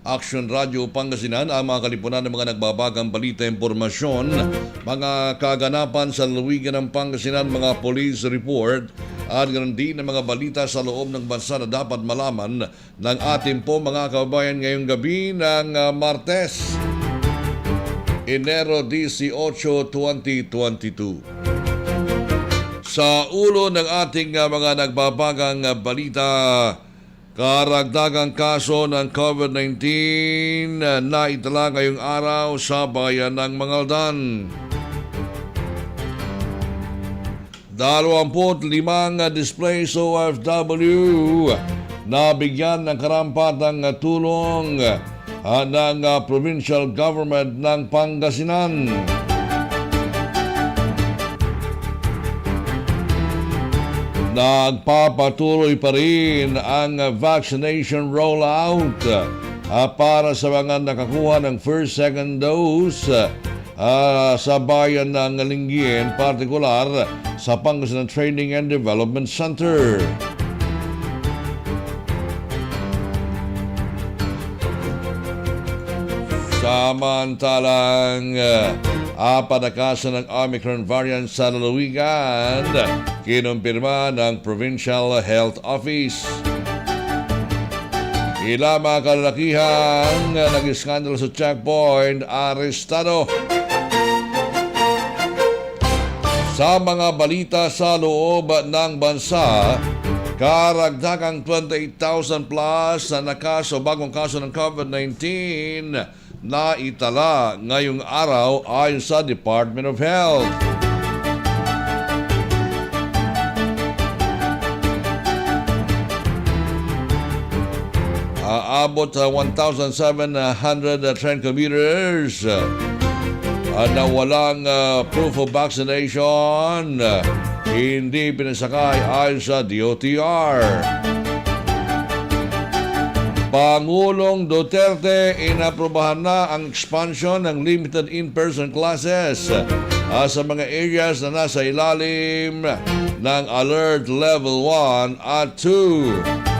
Aksyon Radio Pangasinan ang mga kalipunan ng mga nagbabagang balita impormasyon, mga kaganapan sa lalawigan ng Pangasinan, mga police report at ganoon din ng mga balita sa loob ng bansa na dapat malaman ng ating po mga kababayan ngayong gabi ng Martes, Enero 18, 2022. Sa ulo ng ating mga nagbabagang balita, karagdagang kaso ng COVID-19 na itala ngayong araw sa bayan ng Mangaldan. 25 displaced OFW na bigyan ng karampatang tulong ng provincial government ng Pangasinan. Nagpapatuloy pa rin ang vaccination rollout para sa mga nakakuha ng first, second dose sa bayan ng Linggien, partikular sa Pangasinan Training and Development Center. Samantalang apat na kaso ng Omicron variant sa lalawigan, kinumpirma ng Provincial Health Office. Ilang mga kalalakihan nag-iskandalo sa checkpoint, arestado. Sa mga balita sa loob ng bansa, karagdagang 28,000 plus na bagong kaso ng COVID-19 na itala ngayong araw ayon sa Department of Health. Aabot sa 1,700 train commuters na walang proof of vaccination, hindi pinasakay ayon sa DOTR. Pangulong Duterte, inaprobahan na ang expansion ng limited in-person classes sa mga areas na nasa ilalim ng Alert Level 1 at 2.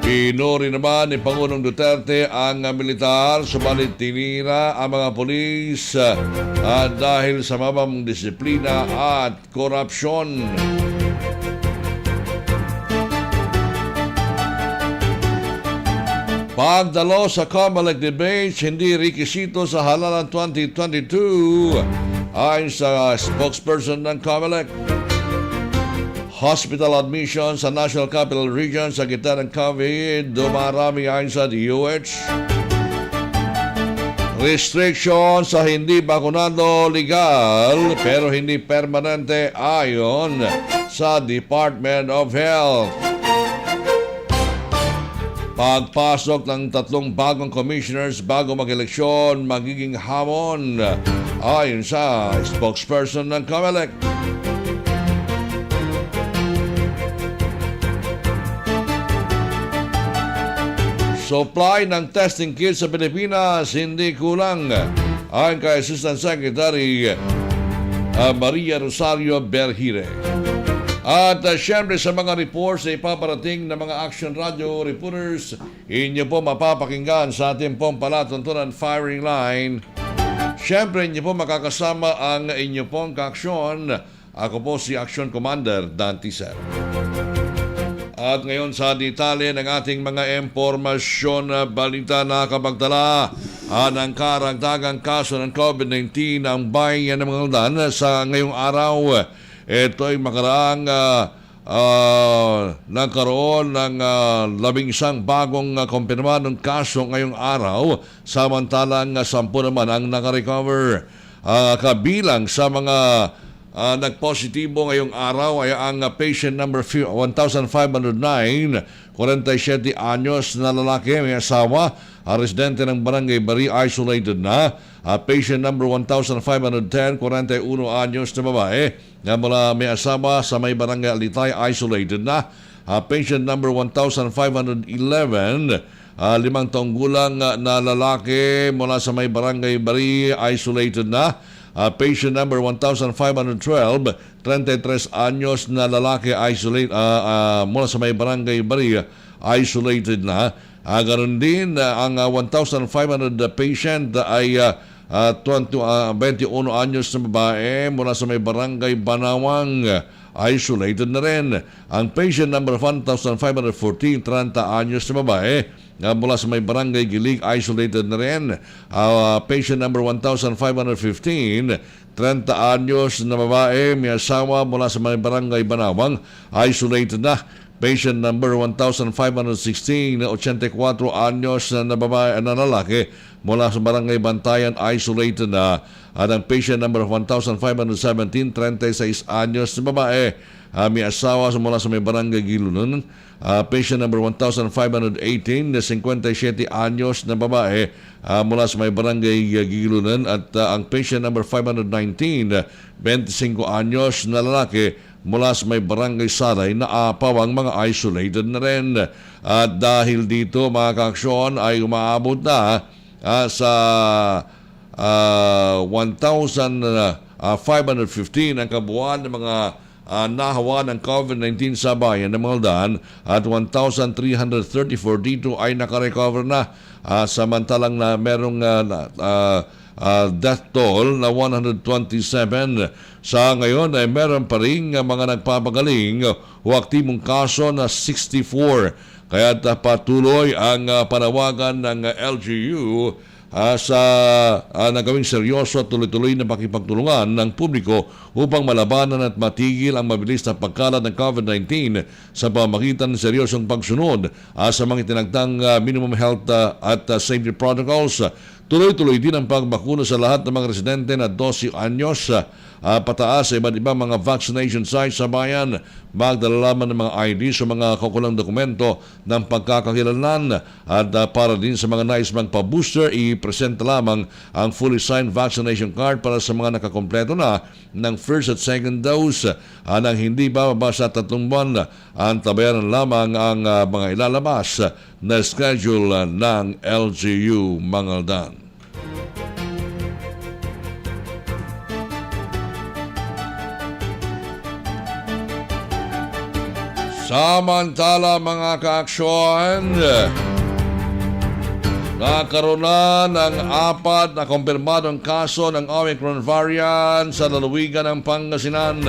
Pinuri naman ni Pangulong Duterte ang militar, subalit tinira ang mga pulis dahil sa mababang disiplina at korupsyon. Pagdalo sa COMELEC debates, hindi rekisito sa halalan 2022 ayon sa spokesperson ng COMELEC. Hospital admission sa National Capital Region sa gitna ng COVID, dumarami ayon sa DOH. Restriction sa hindi bakunado legal pero hindi permanente ayon sa Department of Health. Pagpasok ng 3 bagong commissioners bago mag-eleksyon magiging hamon ayon sa spokesperson ng COMELEC. Supply ng testing kits sa Pilipinas hindi kulang ayon kay Assistant Secretary Maria Rosario Berhire. At syempre sa mga reports na ipaparating ng mga Aksyon Radio reporters, inyo po mapapakinggan sa ating pong palatuntunan firing line. Syempre inyo po makakasama ang inyo pong kaaksyon. Ako po si Aksyon Kumander, Dante, Cera. At ngayon sa detalye ng ating mga impormasyon, balita na kapagdala ng karagdagang kaso ng COVID-19 ang bayan ng Mangaldan sa ngayong araw. Ito ay makaraang nagkaroon ng 11 bagong kumpirmadong kaso ngayong araw, samantalang 10 naman ang nakarecover. Kabilang sa mga nagpositibo ngayong araw ay ang patient number 1,509, 47 anyos na lalaki, may asawa, residente ng Barangay Bari, isolated na. Patient number 1,510, 41 anyos na babae, na mula may asawa sa may Barangay Alitay, isolated na. Patient number 1,511, 5 taong gulang na lalaki mula sa may Barangay Bari, isolated na. Patient number 1,512, 33 anyos na lalaki mula sa may Barangay Bari, isolated na. Ganon din, ang 1,500 patient ay 21 anyos na babae mula sa may barangay Banawang, isolated na rin. Ang patient number 1,514, 30 anyos na babae mula sa may barangay Gilig, isolated na rin. Patient number 1,515, 30 anyos na babae, may asawa mula sa may barangay Banawang, isolated na. Patient number 1,516, 84 anyos na babae na lalaki mula sa barangay Bantayan, isolated na. At ang patient number 1,517, 36 anyos na babae, may asawa mula sa may barangay Gilunan. Patient number 1,518, 57 anyos na babae mula sa may barangay Gilunan. At ang patient number 519, 25 anyos na lalaki mula sa may barangay Saray na pawang mga isolated na rin. At dahil dito mga kaaksyon ay umaabot na sa 1,515 ang kabuuan ng mga nahawa ng COVID-19 sa bayan ng Maldan at 1,334 dito ay nakarecover na, samantalang na merong death toll na 127. Sa ngayon ay meron pa rin mga nagpapagaling o aktibong kaso na 64. Kaya patuloy ang panawagan ng LGU sa nagawing seryoso at tuloy-tuloy na pakipagtulungan ng publiko upang malabanan at matigil ang mabilis na pagkalat ng COVID-19 sa pamagitan ng seryosong pagsunod sa mga itinagdang minimum health at safety protocols. Tuloy-tuloy din ang pagbakuna sa lahat ng mga residente na 12 anyos pataas sa iba't ibang mga vaccination sites sa bayan. Magdala lamang ng mga ID sa mga kukulang dokumento ng pagkakakilanlan at para din sa mga nais magpa-booster, i-present lamang ang fully signed vaccination card para sa mga nakakompleto na ng first at second dose nang hindi bababa sa 3 buwan. Ang tabayaran lamang ang mga ilalabas na schedule ng LGU Mangaldan. Samantala mga kaaksyon, nagkaroon na ng 4 na kumpirmadong kaso ng Omicron variant sa lalawigan ng Pangasinan.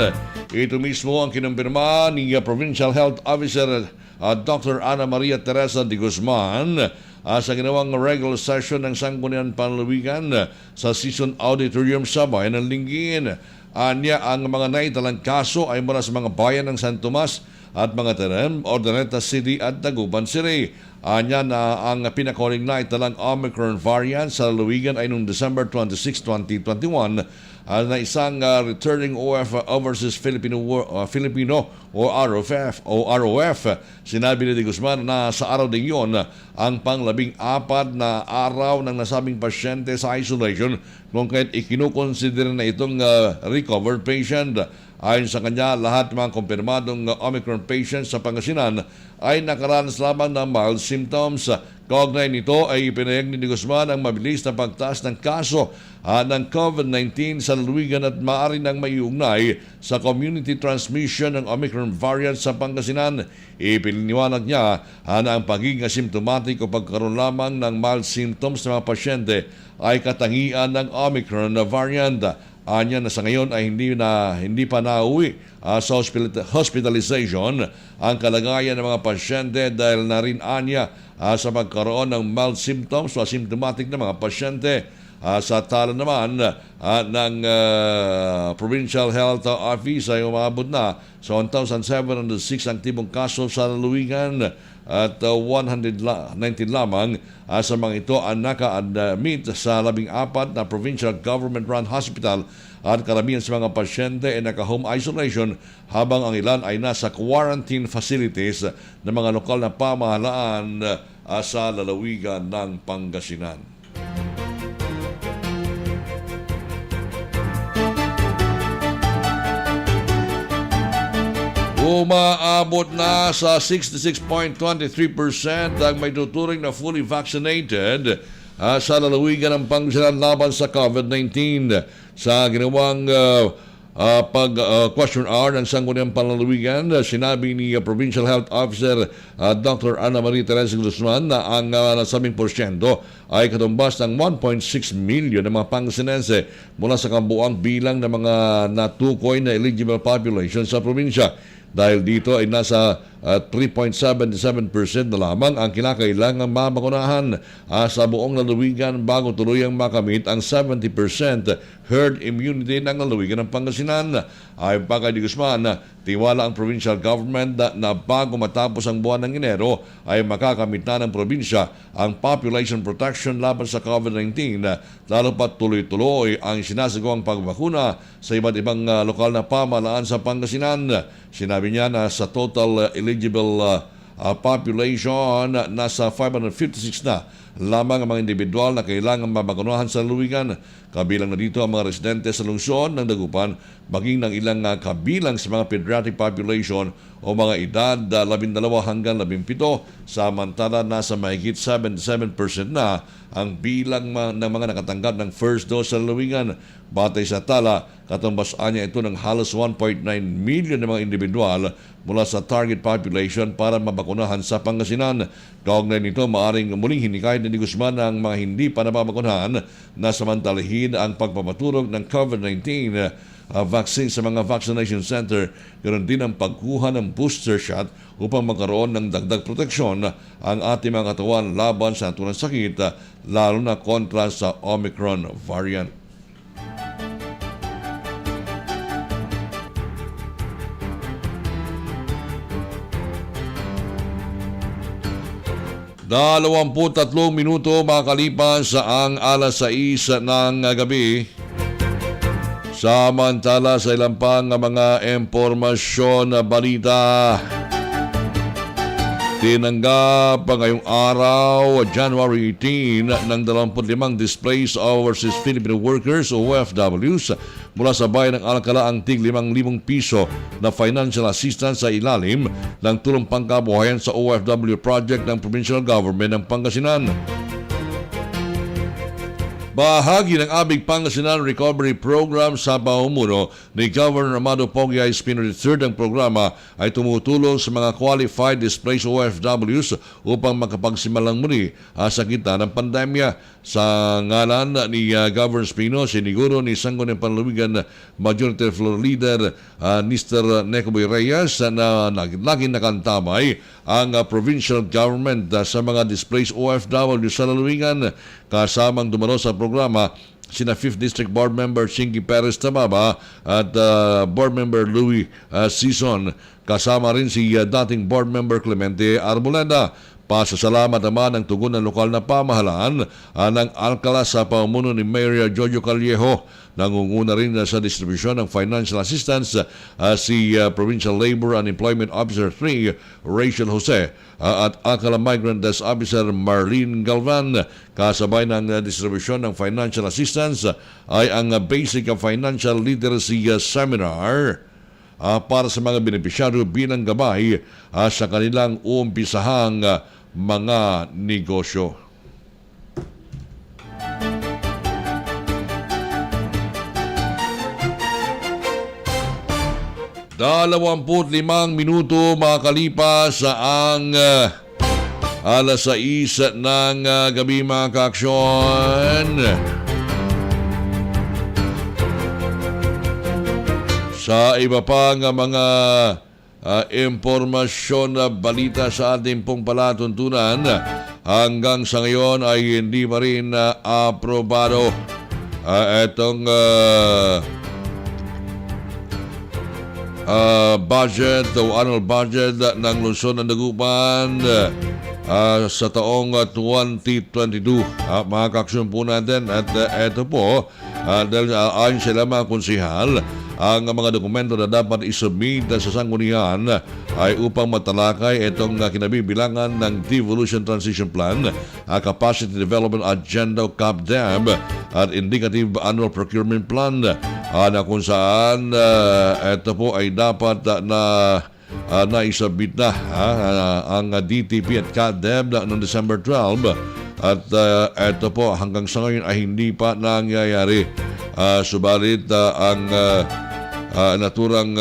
Ito mismo ang kinumpirma ni Provincial Health Officer Dr. Ana Maria Teresa de Guzman sa ginawang regular session ng Sangguniang Panlalawigan sa Season Auditorium sa Bayan ng Linggin. Anya, ang mga naitalang kaso ay mula sa mga bayan ng San Tomas at mga Terem, Ordaneta City at Dagupan City. Anya na ang pinakahuling naitalang Omicron variant sa lalawigan ay noong December 26, 2021 na isang returning overseas Filipino o ROF. Sinabi ni De Guzman na sa araw din yon ang pang-14 na araw ng nasabing pasyente sa isolation kung kahit ikinukonsider na itong recovered patient. Ayon sa kanya, lahat ng mga kumpirmadong Omicron patients sa Pangasinan ay nakaranas lamang ng mild symptoms. Kaugnay nito ay ipinahayag ni Guzman ang mabilis na pagtaas ng kaso ng COVID-19 sa lalawigan at maaari nang maiugnay sa community transmission ng Omicron variant sa Pangasinan. Ipininiwanag niya na ang pagiging asymptomatic o pagkaroon lamang ng mild symptoms ng mga pasyente ay katangian ng Omicron variant. Anya na sa ngayon ay hindi pa nauwi sa hospitalization ang kalagayan ng mga pasyente dahil na rin anya sa pagkaroon ng mild symptoms o asymptomatic na mga pasyente. Sa tala naman ng Provincial Health Office ay umabot na sa 1,706 aktibong kaso sa lalawigan at 119 lamang sa mga ito ang naka-admit sa 14 na provincial government-run hospital at karamihan sa mga pasyente ay naka-home isolation habang ang ilan ay nasa quarantine facilities ng mga lokal na pamahalaan sa lalawigan ng Pangasinan. Umaabot na sa 66.23% ang may tuturing na fully vaccinated sa lalawigan ng Pangasinan laban sa COVID-19. Sa ginawang question hour ng Sangguniang Panlalawigan, sinabi ni Provincial Health Officer Dr. Ana Maria Teresa Guzman na ang nasabing porsyento ay katumbas ng 1.6 million ng mga Pangasinense mula sa kabuuang bilang ng mga natukoy na eligible population sa probinsya. Dahil dito ay nasa 3.77% na lamang ang kinakailangang mabakunahan sa buong lalawigan bago tuluyang makamit ang 70% herd immunity ng lalawigan ng Pangasinan. Ay pa kay Guzman, tiwala ang provincial government na bago matapos ang buwan ng Enero ay makakamit na ng probinsya ang population protection laban sa COVID-19, lalo pat tuloy-tuloy ang sinasagawang pagbakuna sa iba't ibang lokal na pamahalaan sa Pangasinan. Sinabi niya na sa total eligible population, nasa 556 na lamang ang mga individual na kailangang mabakunahan sa lalawigan. Kabilang na dito ang mga residente sa lungsod ng Dagupan, maging ng ilang kabilang sa mga pediatric population o mga edad 12 hanggang 17, samantala nasa mahigit 77% na ang bilang ng mga nakatanggap ng first dose sa lalawigan. Batay sa tala, katumbas-an niya ito ng halos 1.9 million na mga individual mula sa target population para mabakunahan sa Pangasinan. Kaugnay nito, maaring muling hinikayat ni Guzman ang mga hindi pa nababakunahan na samantalahin ang pagpapaturog ng COVID-19 vaccine sa mga vaccination center, ganoon din ang pagkuha ng booster shot upang magkaroon ng dagdag proteksyon ang ating mga katawan laban sa naturang sakit, lalo na kontra sa Omicron variant. Tatlong minuto makalipas sa ang alas 6 ng gabi. Samantala sa ilang pang mga impormasyon na balita, tinanggap ngayong araw, January 18, ng 25 displaced overseas Filipino workers o OFWs mula sa bayan ng Alcala ang tig 5,000 piso na financial assistance sa ilalim ng tulong pangkabuhayan sa OFW project ng provincial government ng Pangasinan. Bahagi ng Abig Pangasinan Recovery Program sa pamumuno ni Governor Amado Pogia Espino III, ang programa ay tumutulong sa mga qualified displaced OFWs upang makapagsimulang muli sa gitna ng pandemya. Sa ngalan ni Governor Espino, siniguro ni Sangguniang Panlalawigan Majority Floor Leader Mr. Necoboy Reyes na laging nakantabay ang provincial government sa mga displaced OFW sa lalawigan. Kasamang dumalo sa programa sina 5th District Board Member Chinky Perez Tababa at Board Member Louis Sison. Kasama rin si dating Board Member Clemente Arboleda. Pasasalamat naman ang tugon ng lokal na pamahalaan ng Alcala sa pamumuno ni Mayor Jojo Callejo. Nangunguna rin sa distribusyon ng financial assistance si Provincial Labor and Employment Officer 3 Rachel Jose at Alcala Migrant Desk Officer Marlene Galvan. Kasabay ng distribusyon ng financial assistance ay ang Basic Financial Literacy Seminar para sa mga benepisyaryo bilang gabay sa kanilang uumpisahang mga negosyo. limang minuto makalipas sa ang alas 6 ng gabi, mga kaaksyon. Sa iba pang mga impormasyon na balita sa ating pong palatuntunan, hanggang sa ngayon ay hindi pa rin aprobado itong budget o annual budget ng lungsod ng Dagupan sa taong 2022. Mga kaaksyon po natin, at ito po, dahil ayon sila mga konsihal, ang mga dokumento na dapat isubmit sa sanggunian ay upang matalakay itong kinabibilangan ng Devolution Transition Plan, Capacity Development Agenda o CAPDEB at Indicative Annual Procurement Plan, na kung saan ito po ay dapat na naisubmit na ang DTP at CAPDEB noong December 12, at ito po hanggang sa ngayon ay hindi pa nangyayari. Subalit ang naturang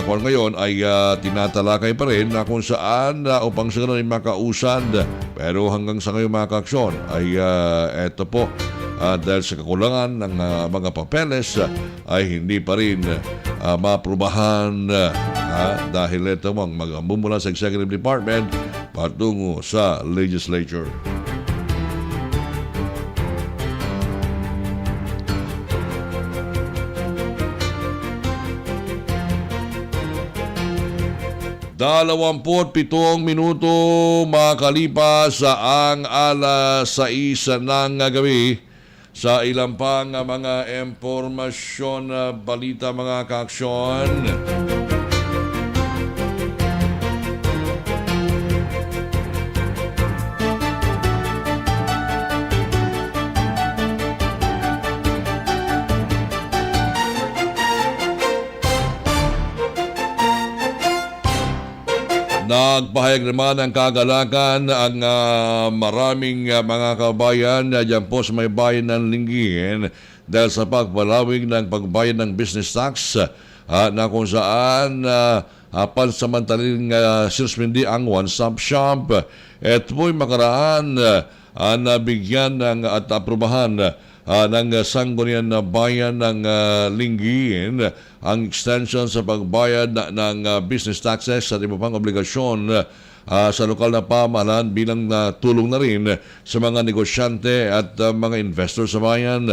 kung ngayon ay tinatalakay pa rin na kung saan upang sa ganun ay makausad. Pero hanggang sa ngayon mga kaaksyon ay eto po, dahil sa kakulangan ng mga papeles ay hindi pa rin maprubahan dahil ito magmumula sa Executive Department patungo sa Legislature. ₱27 minuto makalipas sa ang alas 6 ng gabi. Sa ilang pang mga impormasyon, balita mga kaaksyon. Nagpahayag naman ng kagalakan ang maraming mga kabayan dyan po sa may bayan ng Linggin dahil sa pagpalawig ng pagbayad ng business tax na kung saan pansamantaling sinuspindi ang one-stop shop. Ito po'y makaraan nabigyan at aprubahan ng sanggunian na bayan ng Linggin ang extension sa pagbayad ng business taxes at iba pang obligasyon sa lokal na pamahalaan bilang tulong na rin sa mga negosyante at mga investor sa bayan.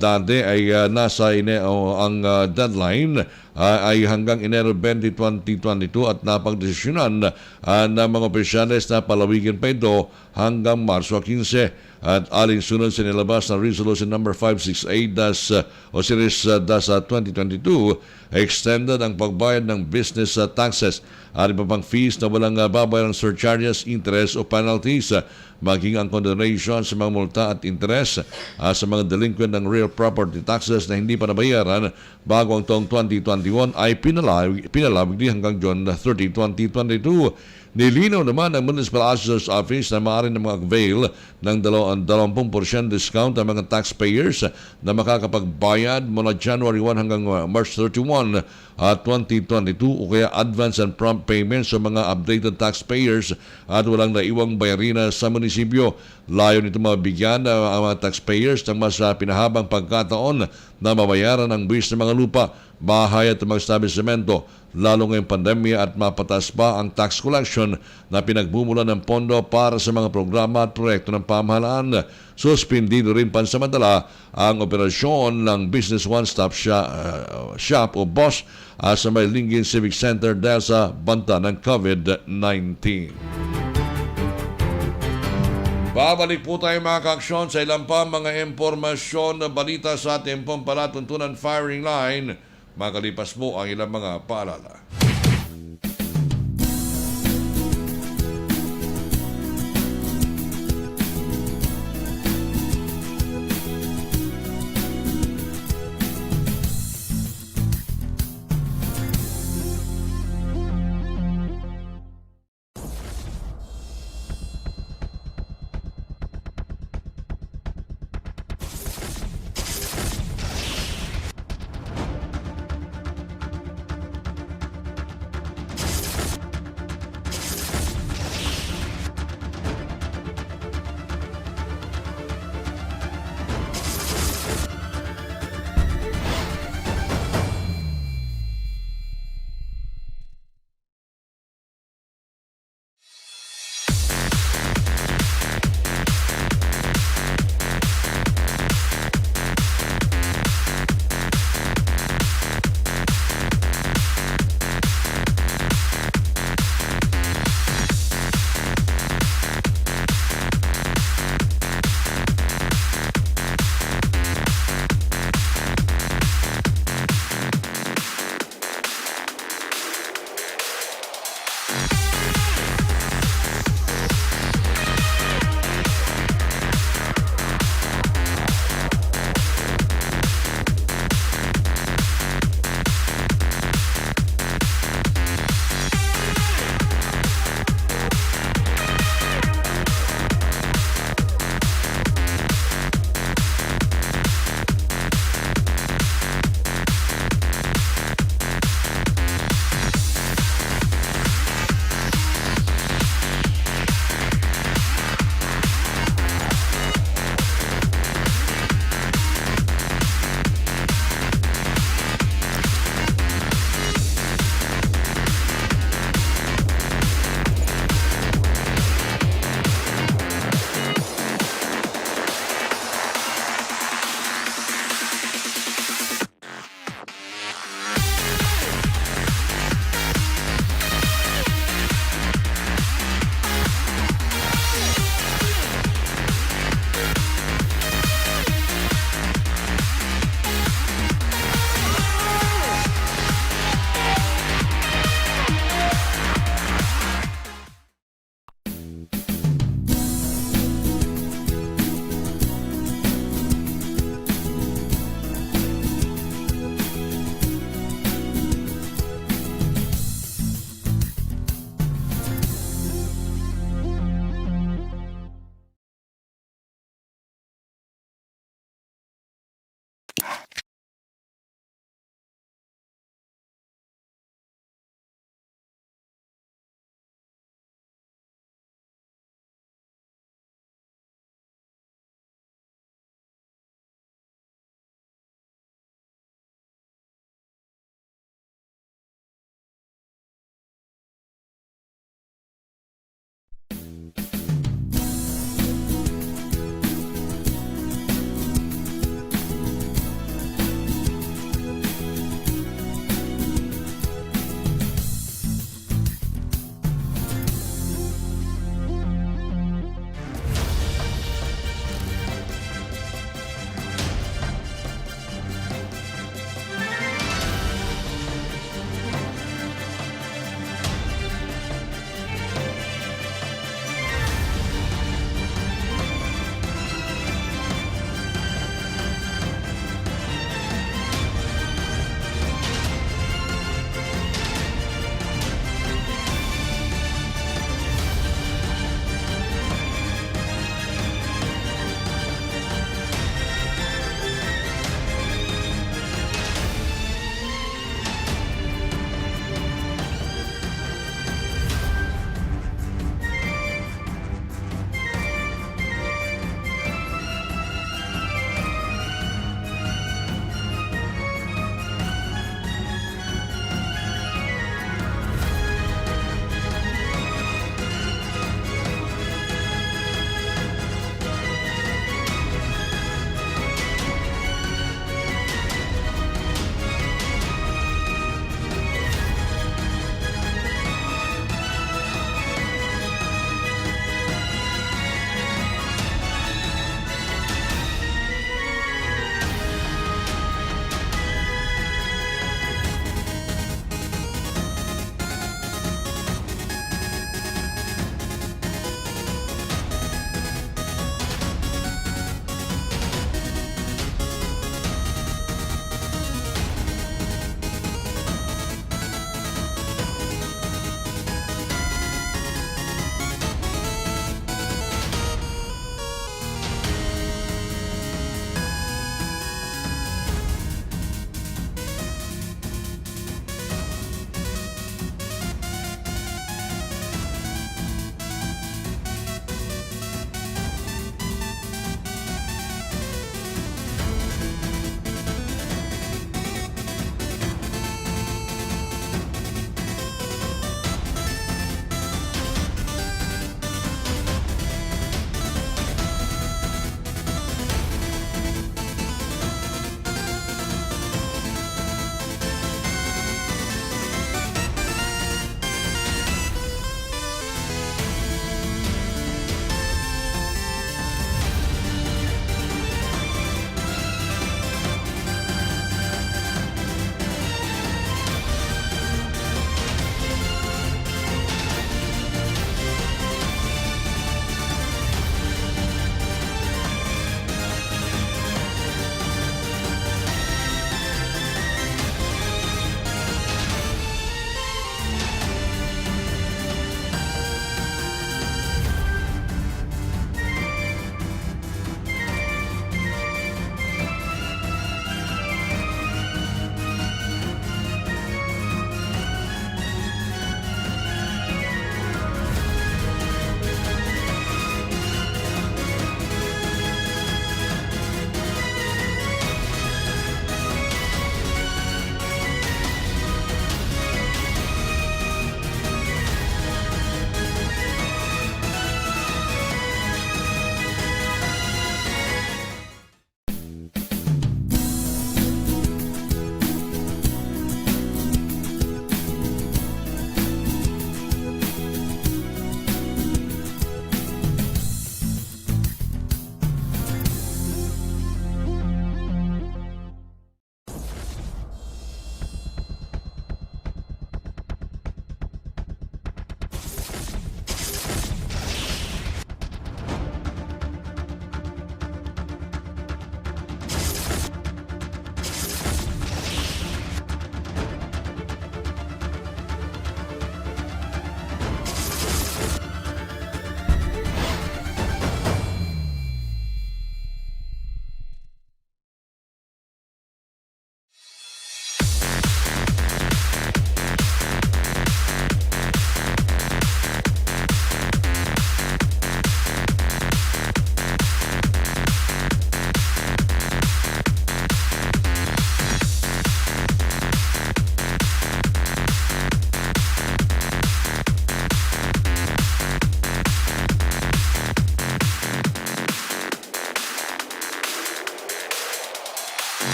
Dante ay nasa ang deadline ay hanggang Enero 20, 2022 at napagdesisyonan ng mga opisyales na palawigin pa ito hanggang Marso 15. At alinsunod sa nilabas na Resolution number 568 o Series 2022, extended ang pagbayad ng business taxes at iba pang fees na walang babayarang surcharges, interest o penalties, maging ang condonation sa mga multa at interest sa mga delinquent ng real property taxes na hindi pa nabayaran bago ang taong 2021 ay pinalawig din hanggang June 30, 2022. Nilinaw naman ng Municipal Assessor's Office na maaari na mag-avail ng 20% discount ang mga taxpayers na makakapagbayad mula January 1 hanggang March 31, 2022 o kaya advance and prompt payments sa mga updated taxpayers at walang naiwang bayarina sa munisipyo. Layo nito mabigyan ang mga taxpayers ng mas pinahabang pagkataon na mabayaran ang buwis ng mga lupa, bahay at mga establishmento, lalo ngayong pandemya at mapataas pa ang tax collection na pinagbumulan ng pondo para sa mga programa at proyekto ng pamahalaan. Suspindido rin pansamantala ang operasyon ng Business One-Stop Shop o BOSS sa may Linggin Civic Center dahil sa banta ng COVID-19. Babalik po tayo mga kaaksyon sa ilang pa mga impormasyon na balita sa ating pong palatuntunan firing line. Makalipas mo ang ilang mga paalala.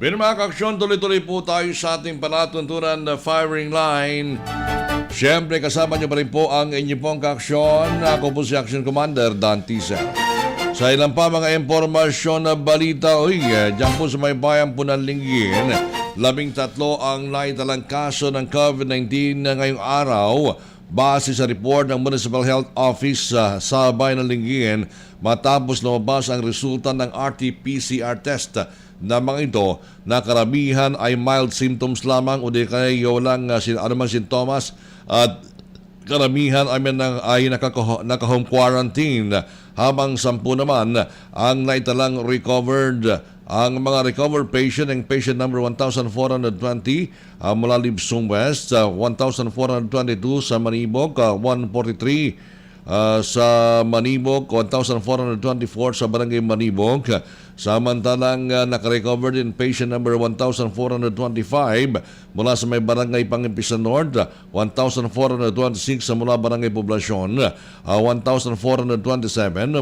Pero mga Aksyon, tuloy-tuloy po tayo sa ating palatuntunan na firing line. Siyempre, kasama niyo pa rin po ang inyo pong Aksyon. Ako po si Aksyon Kumander, Dante. Sa ilang pa mga impormasyon na balita, dyan po sa may bayan po ng Linggin, 13 ang naitalang kaso ng COVID-19 na ngayong araw. Base sa report ng Municipal Health Office sa bayan ng Linggin, matapos lumabas ang resulta ng RT-PCR test na mga ito na karamihan ay mild symptoms lamang o di kaya walang anumang sintomas at karamihan ay naka-home quarantine habang 10 naman ang naitalang recovered. Ang mga recovered patient ang patient number 1,420 mula Libsong West, 1,422 sa Manibog, 143 sa Manibog, 1,424 sa Barangay Manibog. Samantalang nakarecover din patient number 1,425 mula sa may Barangay Pangimpisa North, 1,426 sa mula Barangay Poblasyon, 1,427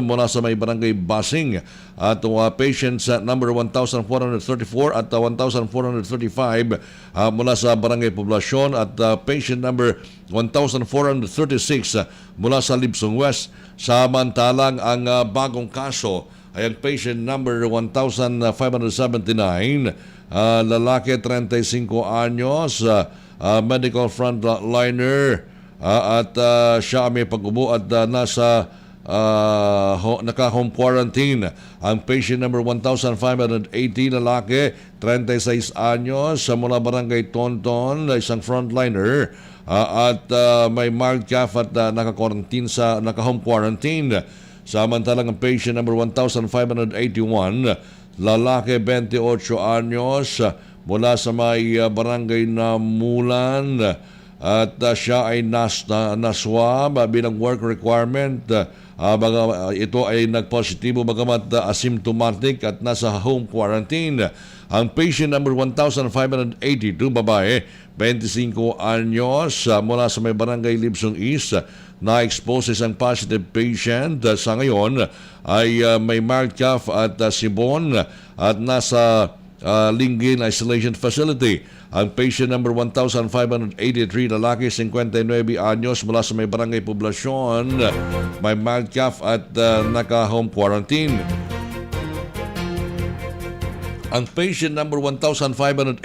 mula sa may Barangay Basing, at patients number 1,434 at 1,435 mula sa Barangay Poblasyon, at patient number 1,436 mula sa Libsong West. Samantalang ang bagong kaso ay ang patient number 1,579, lalaki 35 anyos, medical frontliner, at siya may pag-ubo at nasa naka-home quarantine. Ang patient number 1,580, lalaki 36 anyos, mula Barangay Tonton, isang frontliner, at may mild cough at naka-quarantine sa naka-home quarantine. Samantalang ang patient number 1,581, lalaki 28 anyos, mula sa may Barangay Namulan, at siya ay naswab bilang work requirement. Ito ay nagpositibo bagamat asymptomatic at nasa home quarantine. Ang patient number 1,582, babae, 25 anyos, mula sa may Barangay Libsong East, na-expose isang positive patient. Sa ngayon ay may mild cough at sibon at nasa Linggin Isolation Facility. Ang patient number 1,583, lalaki 59 anyos, mula sa may Barangay Poblasyon, may mild cough at naka-home quarantine. Ang patient number 1,584,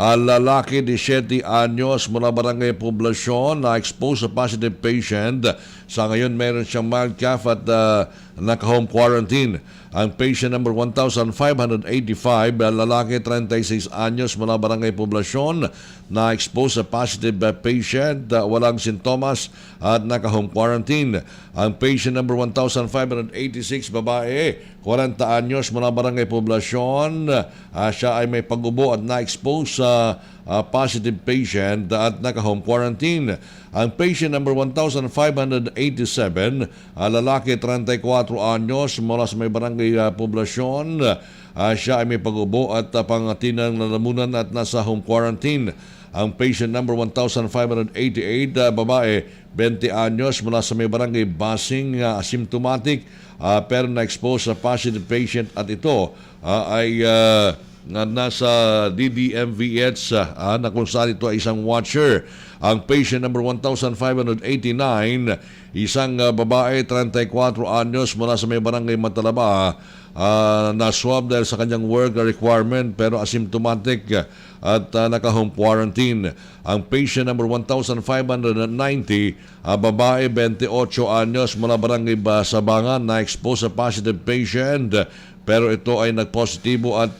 lalaki 17 anyos, mula Barangay Poblasyon, na-expose sa positive patient. Sa ngayon meron siyang mild cough at naka-home quarantine. Ang patient number 1,585, lalaki 36 anyos, mula Barangay Poblasyon, na-expose sa positive patient, walang sintomas at naka-home quarantine. Ang patient number 1,586, babae, 40 anyos, mula Barangay Poblasyon, siya ay may pag-ubo at na-expose sa positive patient at naka-home quarantine. Ang patient number 1,587, lalaki 34 anyos, mula sa may Barangay Poblasyon, siya ay may pag-ubo at pangatinang lalamunan at nasa home quarantine. Ang patient number 1,588, babae, 20 anyos, mula sa may Barangay Basing, asymptomatic, pero na-expose sa positive patient at ito ay nasa DDMVH na kung saan ito ay isang watcher. Ang patient number 1,589, isang babae, 34 anyos, mula sa may Barangay Matalaba, na-swab dahil sa kanyang work requirement pero asymptomatic at naka-home quarantine. Ang patient number 1,590, babae, 28 anyos, mula Barangay Sabangan, na-expose sa positive patient pero ito ay nagpositibo at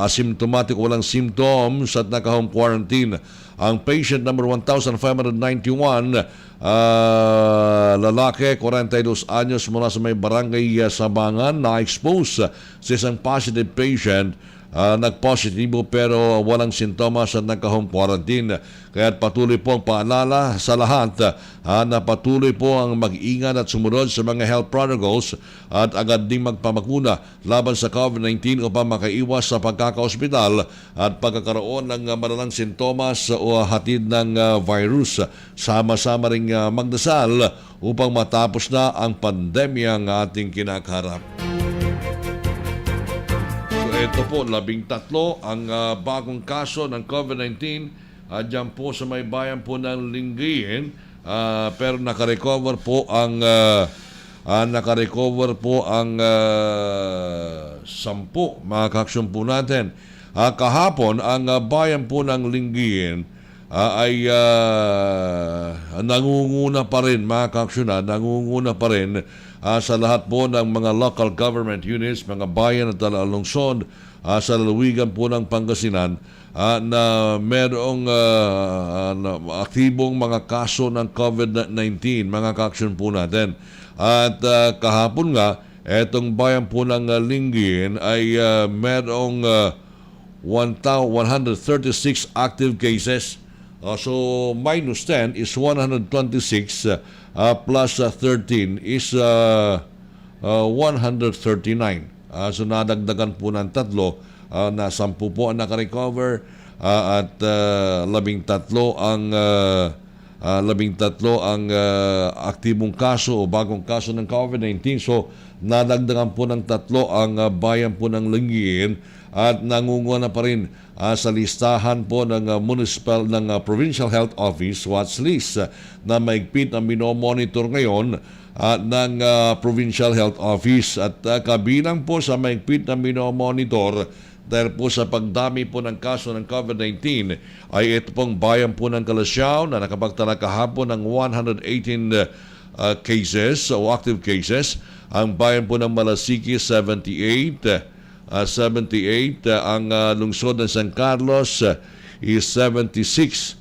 asymptomatic, walang symptoms at naka-home quarantine. Ang patient number 1,591, lalaki, 42 anyos, mula sa may Barangay Sabangan, na-expose sa isang positive patient, nagpositibo pero walang sintomas at nagka-home quarantine. Kaya patuloy po ang paalala sa lahat na patuloy po ang mag-ingat at sumunod sa mga health protocols at agad ding magpamakuna laban sa COVID-19 upang makaiwas sa pagkakaospital at pagkakaroon ng malalang sintomas o hatid ng virus. Sama-sama ring magdasal upang matapos na ang pandemyang ating kinakaharap. ito po, 13 ang bagong kaso ng COVID-19 dyan po sa may bayan po ng Lingayen. Pero nakarecover po ang 10 mga kaaksyon po natin. Kahapon ang bayan po ng Lingayen ay nangunguna pa rin, mga kaaksyon, nangunguna pa rin sa lahat po ng mga local government units, mga bayan at lungsod sa lalawigan po ng Pangasinan na merong aktibong mga kaso ng COVID-19, mga kaaksyon po natin. At kahapon nga, etong bayan po ng Lingayen ay merong 136 active cases. So minus 10 is 126 plus 13 is 139. So nadagdagan po ng 3 na 10 po ang nakarecover at 13 ang aktibong kaso o bagong kaso ng COVID-19. So nadagdagan po ng 3 ang bayan po ng Lingayen at nangunguna pa rin sa listahan po ng Provincial Health Office watch list na maigpit ang minomonitor ngayon ng Provincial Health Office. At kabilang po sa maigpit na minomonitor dahil po sa pagdami po ng kaso ng COVID-19 ay ito pong bayan po ng Kalasyaw na nakapagtala kahapon ng 118 cases o active cases. Ang bayan po ng Malasiki 78, ang lungsod ng San Carlos is 76,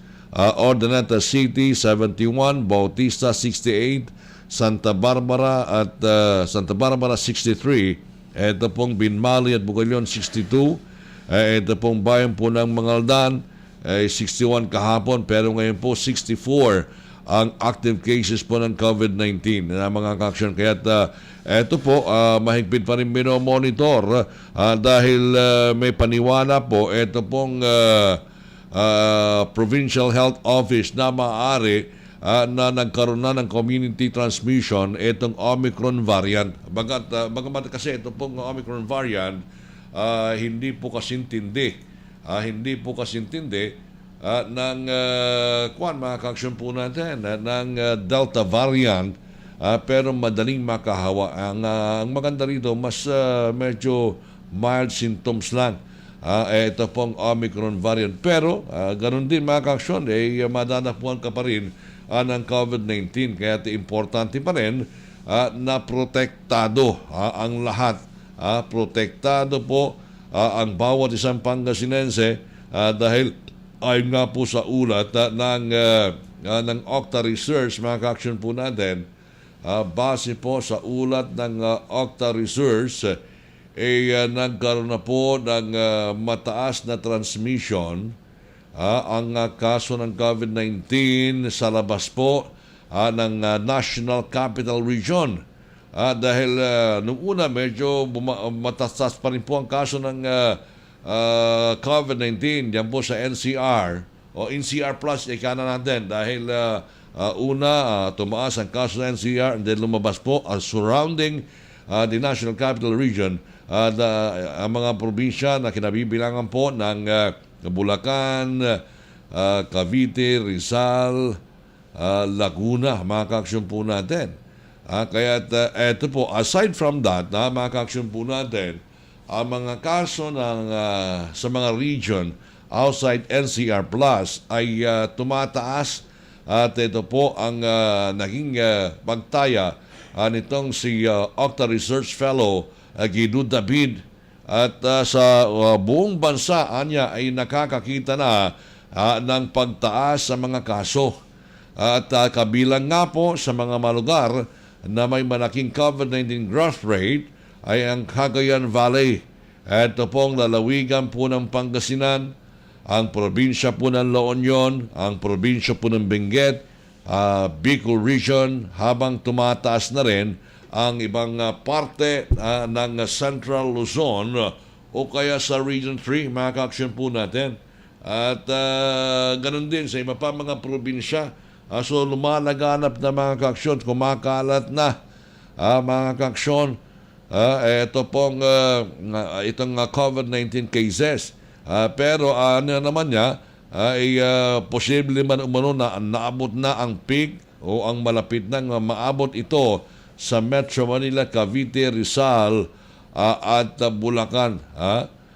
Ordoneta City 71, Bautista 68, Santa Barbara 63, ito pong Binmali at Bugalyon 62, ito pong bayan po ng Mangaldan 61 kahapon, pero ngayon po 64 ang active cases po ng COVID-19 na mga kaaksyon. Kaya ito po, mahigpit pa rin minomonitor dahil may paniwala po ito pong Provincial Health Office na maaari na nagkaroon na ng community transmission itong Omicron variant. Bagamat kasi ito pong Omicron variant hindi po kasintindi ng mga kaaksyon po natin ng Delta variant, pero madaling makahawa. Ang maganda rito, mas medyo mild symptoms lang ito pong Omicron variant, pero ganun din mga kaaksyon, madanapuan ka pa rin ng COVID-19, kaya importante pa rin na protektado ang lahat. Protektado po ang bawat isang Pangasinense dahil ayon nga po sa ulat ng Octa Research, mga kaaksyon po natin, base po sa ulat ng Octa Research, nagkaroon na po ng mataas na transmission ang kaso ng COVID-19 sa labas po ng National Capital Region. Dahil nung una medyo mataas pa rin po ang kaso ng COVID-19 diyan po sa NCR o NCR Plus ika na natin dahil tumaas ang kaso ng NCR and then lumabas po surrounding the National Capital Region ang mga probinsya na kinabibilangan po ng Bulacan, Cavite, Rizal, Laguna, mga kaaksyon po natin. Kaya eto po, aside from that, mga kaaksyon po natin, ang mga kaso sa mga region outside NCR Plus ay tumataas at ito po ang naging pagtaya nitong si Octa Research Fellow Guido David at sa buong bansa anya ay nakakakita na ng pagtaas sa mga kaso at kabilang nga po sa mga malugar na may malaking COVID-19 growth rate ay ang Cagayan Valley. Ito pong lalawigan po ng Pangasinan, ang probinsya po ng La Union, ang probinsya po ng Benguet, Bicol Region, habang tumataas na rin ang ibang parte ng Central Luzon o kaya sa Region 3, mga kaaksyon po natin. At ganun din sa iba pa mga probinsya. So lumalaganap na mga kaaksyon, kumakalat na mga kaaksyon ito pong itong COVID-19 cases. Pero ano naman niya, ay posible man umano na naabot na ang peak o ang malapit nang maabot ito sa Metro Manila, Cavite, Rizal at Bulacan.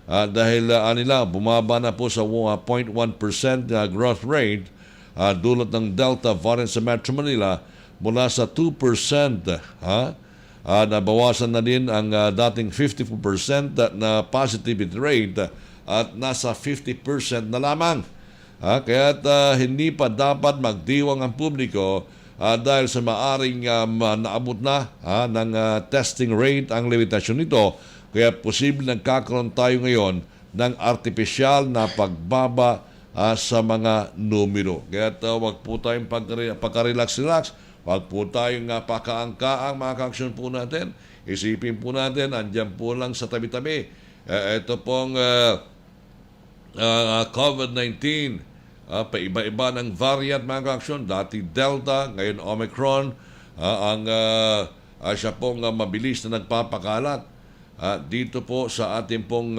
Dahil nila bumaba na po sa 0.1% growth rate dulot ng Delta variant sa Metro Manila mula sa 2%. Nabawasan na din ang dating 54% na positivity rate at nasa 50% na lamang. Kaya't hindi pa dapat magdiwang ang publiko dahil sa maaring naabot na ng testing rate ang limitasyon nito. Kaya posible nagkakaroon tayo ngayon ng artipisyal na pagbaba sa mga numero. Kaya't wag po tayong pagka-relax-relax, wag po tayong pakaangka ang mga ka-aksyon po natin. Isipin po natin, andyan po lang sa tabi-tabi. Ito pong COVID-19, paiba-iba ng variant mga ka-aksyon. Dati Delta, ngayon Omicron, siya pong mabilis na nagpapakalat dito po sa ating pong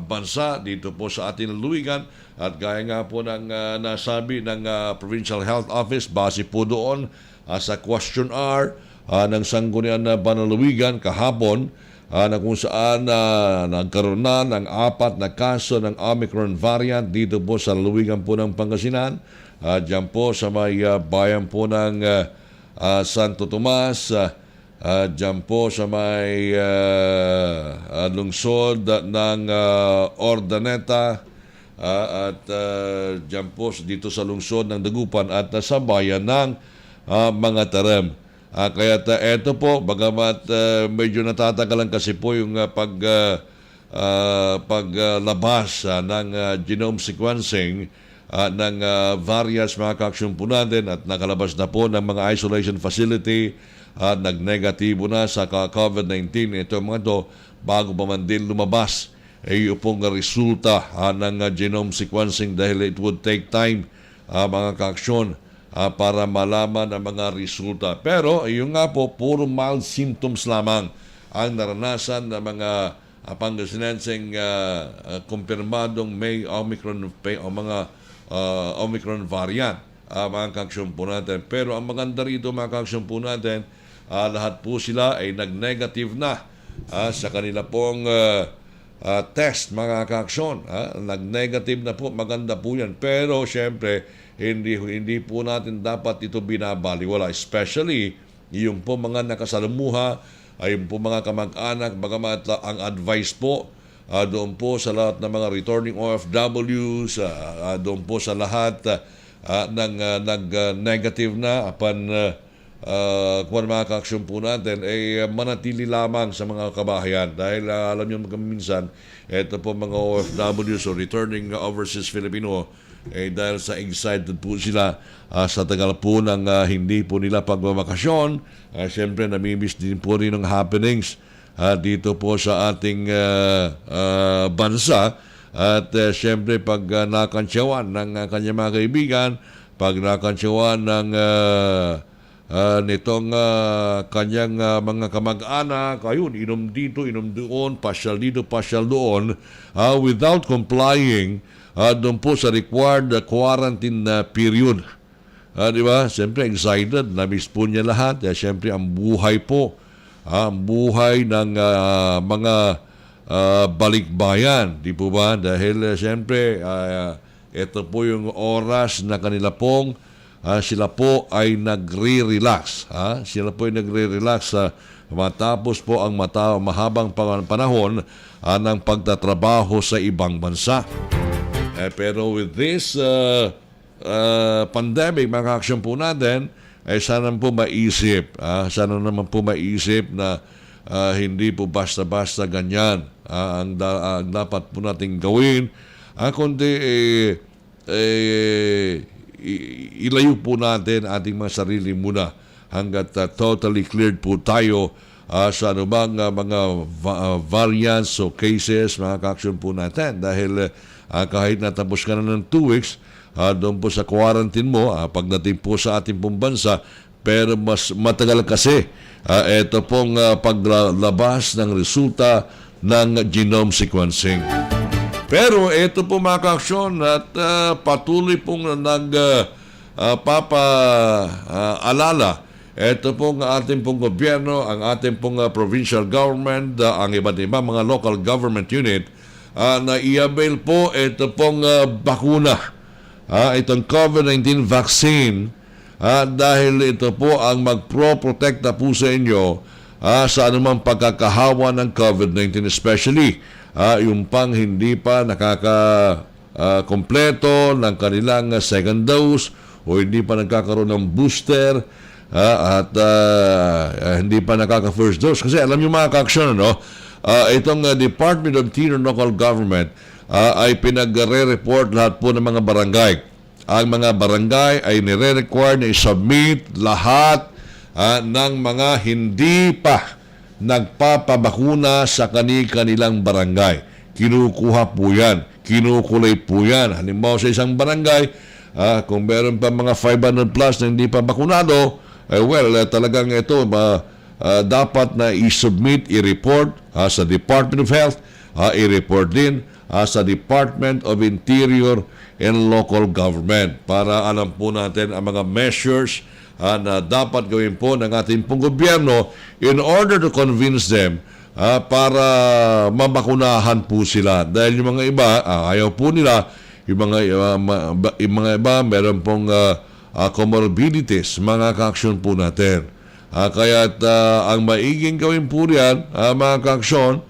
bansa, dito po sa ating lalawigan. At gaya nga po ng nasabi ng Provincial Health Office, base po doon sa questionnaire ng Sangguniang Panlalawigan kahapon, na kung saan nagkaroon na ng 4 na kaso ng Omicron variant dito po sa lalawigan po ng Pangasinan. Diyan po sa may bayan po ng Santo Tomas, diyan po sa may lungsod ng Ordaneta, at diyan po dito sa lungsod ng Dagupan at sa bayan ng mga Taram. Kaya eto po, bagamat medyo natatagalan kasi po yung paglabas ng genome sequencing ng various mga ka-aksyon po natin at nakalabas na po ng mga isolation facility at nag-negatibo na sa COVID-19. Ito mga to, bago pa man din lumabas yung pong resulta ng genome sequencing dahil it would take time mga ka-aksyon para malaman ang mga resulta. Pero yung nga po, puro mild symptoms lamang ang naranasan ng mga Pangasinenseng kumpirmadong may Omicron o mga Omicron variant mga ka-aksyon po natin. Pero ang maganda rito mga ka-aksyon po natin, lahat po sila ay nag-negative na sa kanila pong test mga ka-aksyon. Nag-negative na po, maganda po yan. Pero syempre, hindi po natin dapat ito binabaliwala, especially yung po mga nakasalamuha, yung po mga kamag-anak, bagamat ang advice po doon po sa lahat ng mga returning OFWs, doon po sa lahat ng nag-negative na upon kung mga ka-aksyon po natin ay manatili lamang sa mga kabahayan dahil alam nyo minsan ito po mga OFWs o returning overseas Filipino dahil sa excited po sila sa tagal po ng hindi po nila pagbabakasyon, siyempre namimiss din po rin ang happenings dito po sa ating bansa at siyempre pag nakansyawan ng kanyang mga kaibigan, pag nakansyawan ng nitong kanyang mga kamag-anak, ayun, inom dito, inom doon, pasyal dito, pasyal doon, without complying doon po sa required quarantine period. Di ba? Siyempre, excited. Na-miss po niya lahat. Siyempre, ang buhay po, ang buhay ng mga balikbayan. Di po ba? Dahil, siyempre, ito po yung oras na kanila pong sila po ay nagre-relax. Sila po ay nagre-relax matapos po ang mahabang panahon ng pagtatrabaho sa ibang bansa. Pero with this pandemic, mga ka-aksyon po natin, sana po maisip, sana naman po maisip na hindi po basta-basta ganyan ang dapat po natin gawin, kundi ilayo po natin ating mga sarili muna hanggat totally cleared po tayo sa anumang mga variants o cases, mga ka-aksyon po natin. Dahil kahit natapos ka na ng 2 weeks, doon po sa quarantine mo, pagdating po sa ating pong bansa, pero mas matagal kasi ito pong paglabas ng resulta ng genome sequencing. Pero ito po mga kaaksyon at patuloy pong papaalala ito pong ating pong gobyerno, ang ating pong provincial government, ang iba't ibang mga local government unit na i-avail po ito pong bakuna, itong COVID-19 vaccine, dahil ito po ang magpro-protekta po sa inyo sa anumang pagkakahawa ng COVID-19, especially yung pang hindi pa nakaka-kompleto ng kanilang second dose o hindi pa nagkakaroon ng booster at hindi pa nakaka-first dose. Kasi alam nyo mga kaaksyon, itong Department of Interior and Local Government ay pinagre-report lahat po ng mga barangay. Ang mga barangay ay nire-require na i-submit lahat ng mga hindi pa nagpapabakuna sa kanilang barangay. Kinukuha po yan, kinukulay po yan. Halimbawa sa isang barangay, kung meron pa mga 500 plus na hindi pa bakunado, talagang ito dapat na i-submit, i-report sa Department of Health, i-report din sa Department of Interior and Local Government para alam po natin ang mga measures na dapat gawin po ng ating pong gobyerno in order to convince them para mabakunahan po sila. Dahil yung mga iba, ayaw po nila, yung mga iba meron pong comorbidities, mga kaaksyon po natin. Kaya't ang maiging gawin po riyan, mga kaaksyon,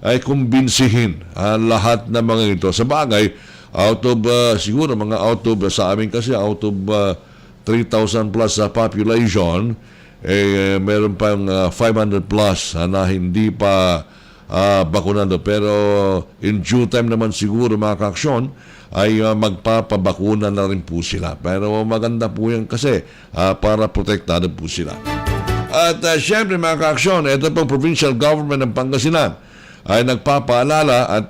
ay kumbinsihin lahat ng mga ito. Sa bagay, siguro mga sa amin kasi out of 3,000 plus sa population, meron pang 500 plus na hindi pa bakunado. Pero in due time naman siguro mga kaaksyon ay magpapabakuna na rin po sila. Pero maganda po yan kasi para protektado po sila. At syempre mga kaaksyon, ito pong provincial government ng Pangasinan ay nagpapaalala at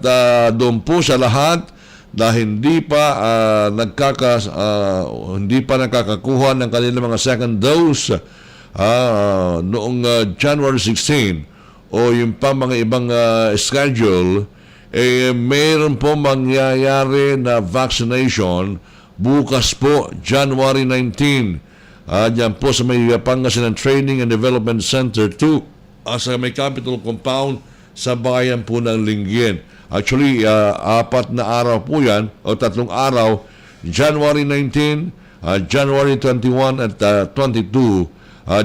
doon po sa lahat na hindi pa nakakakuha ng kanilang mga second dose noong January 16 o yung pa mga ibang schedule, mayroon po mangyayari na vaccination bukas po, January 19. Diyan po sa may Pangasinan Training and Development Center 2 sa may Capitol Compound sa bayan po ng Linggyen. Actually, 4 na araw po yan, o 3 araw, January 19, January 21 at 22,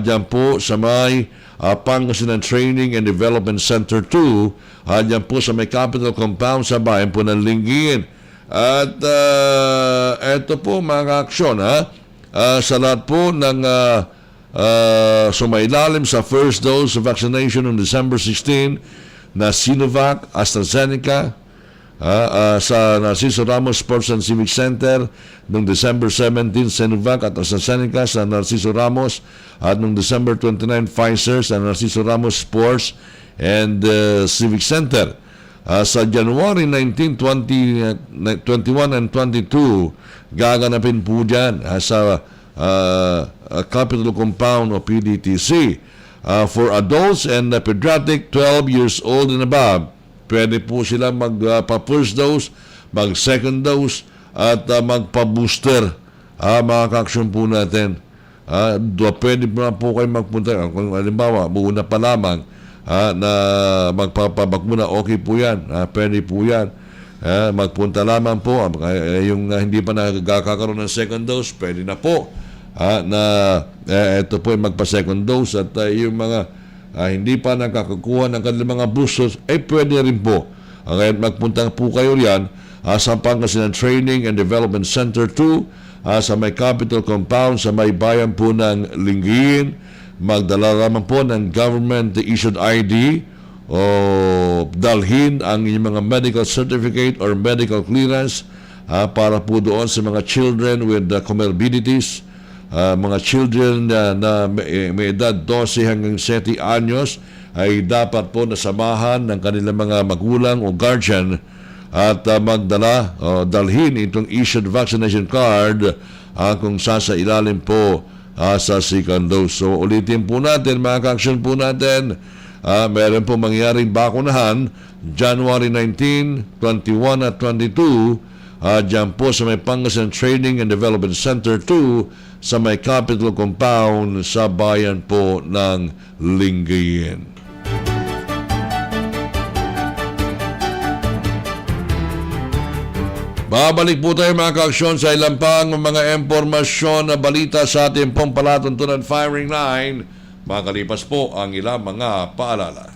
dyan po sa may Pangasinan Training and Development Center 2, dyan po sa may Capitol Compound sa bayan po ng Linggyen. At eto po mga aksyon, sa lahat po ng sumailalim sa first dose of vaccination on December 16, na Sinovac, AstraZeneca sa Narciso Ramos Sports and Civic Center noong December 17, Sinovac at AstraZeneca sa Narciso Ramos, at noong December 29, Pfizer sa Narciso Ramos Sports and Civic Center. Sa January 19, 21 and 22, gaganapin po dyan sa Capitol Compound o PDTC. For adults and pediatric 12 years old and above, pwede po sila magpa-first dose, mag-second dose, at magpa-booster. Mga kaaksyon po natin. Pwede po kayo magpunta. Kung halimbawa, muna pa lamang na magpapabakuna, okay po yan. Pwede po yan. Magpunta lamang po. Yung hindi pa nagkakaroon ng second dose, pwede na po. Na ito po ay magpa-second dose, at yung mga hindi pa nakakakuha ng kanilang mga boosters, pwede rin po. Kaya magpunta po kayo riyan sa Pangasinan Training and Development Center 2, sa may Capitol Compound, sa may bayan po ng Linggyen. Magdala naman po ng government-issued ID o dalhin ang inyong mga medical certificate or medical clearance para po doon sa mga children with comorbidities, mga children na may edad 12 hanggang 7 anyos ay dapat po nasamahan ng kanilang mga magulang o guardian at magdala o dalhin itong issued vaccination card kung sa ilalim po sa second dose. So ulitin po natin, mga ka-aksyon po natin, meron po mangyaring bakunahan January 19, 21 at 22 dyan po sa may Pangasinan Training and Development Center 2 sa may Capitol Compound sa bayan po ng Lingayen. Babalik po tayo, mga ka-aksyon, sa ilang pang mga impormasyon na balita sa ating pong palatuntunan firing line. Makalipas po ang ilang mga paalala.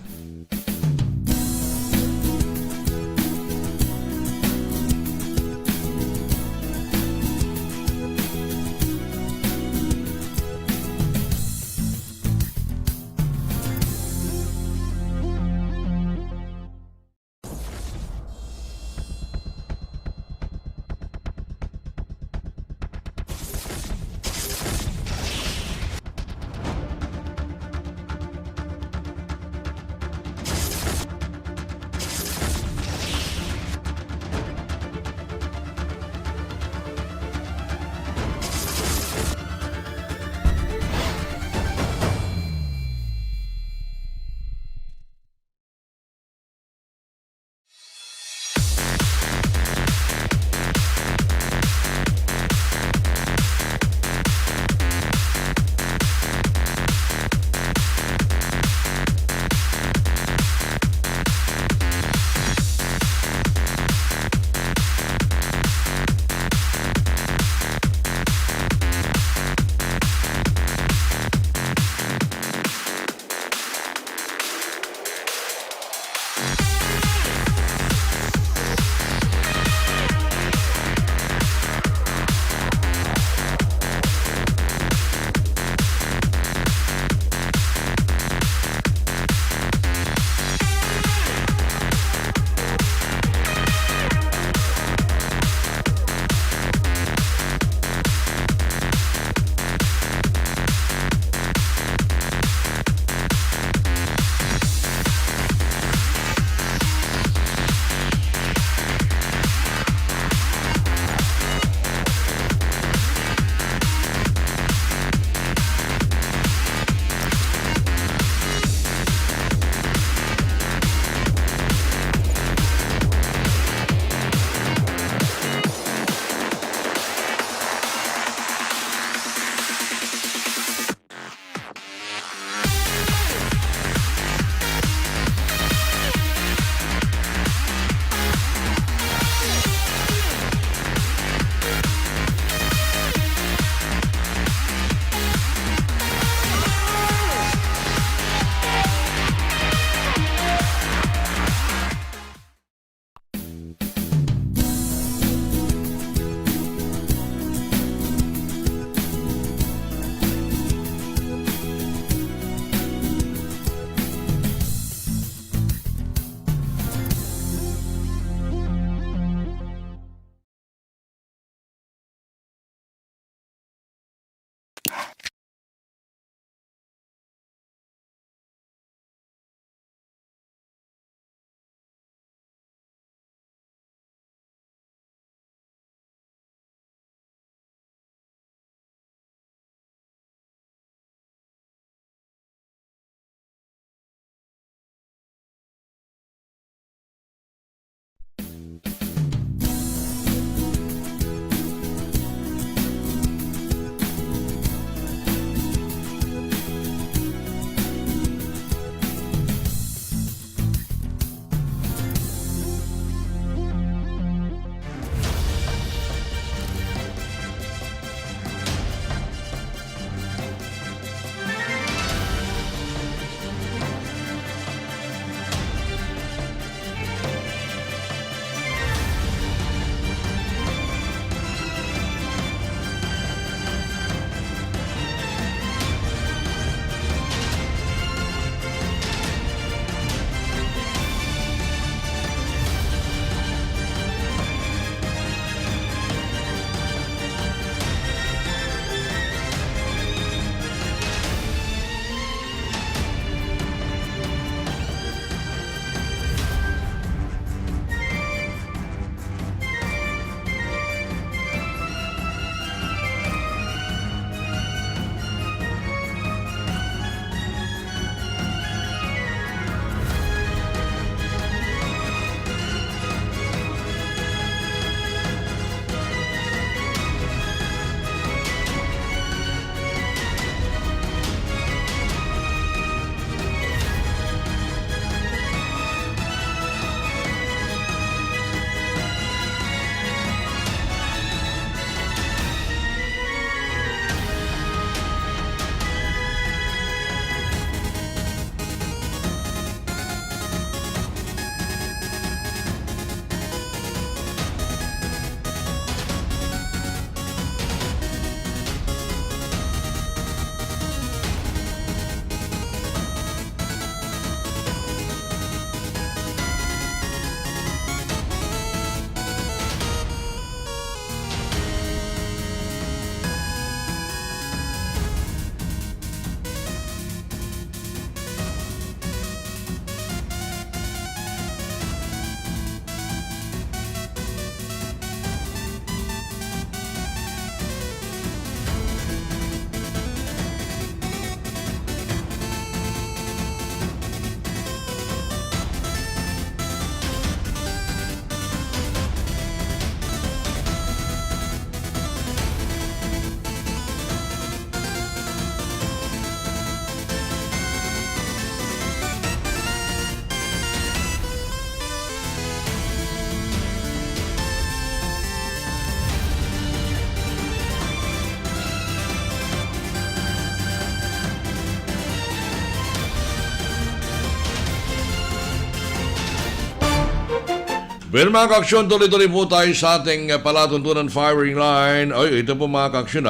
Well, mga kaaksyon, tuloy-tuloy po tayo sa ating palatuntunan firing line. Ay, ito po mga kaaksyon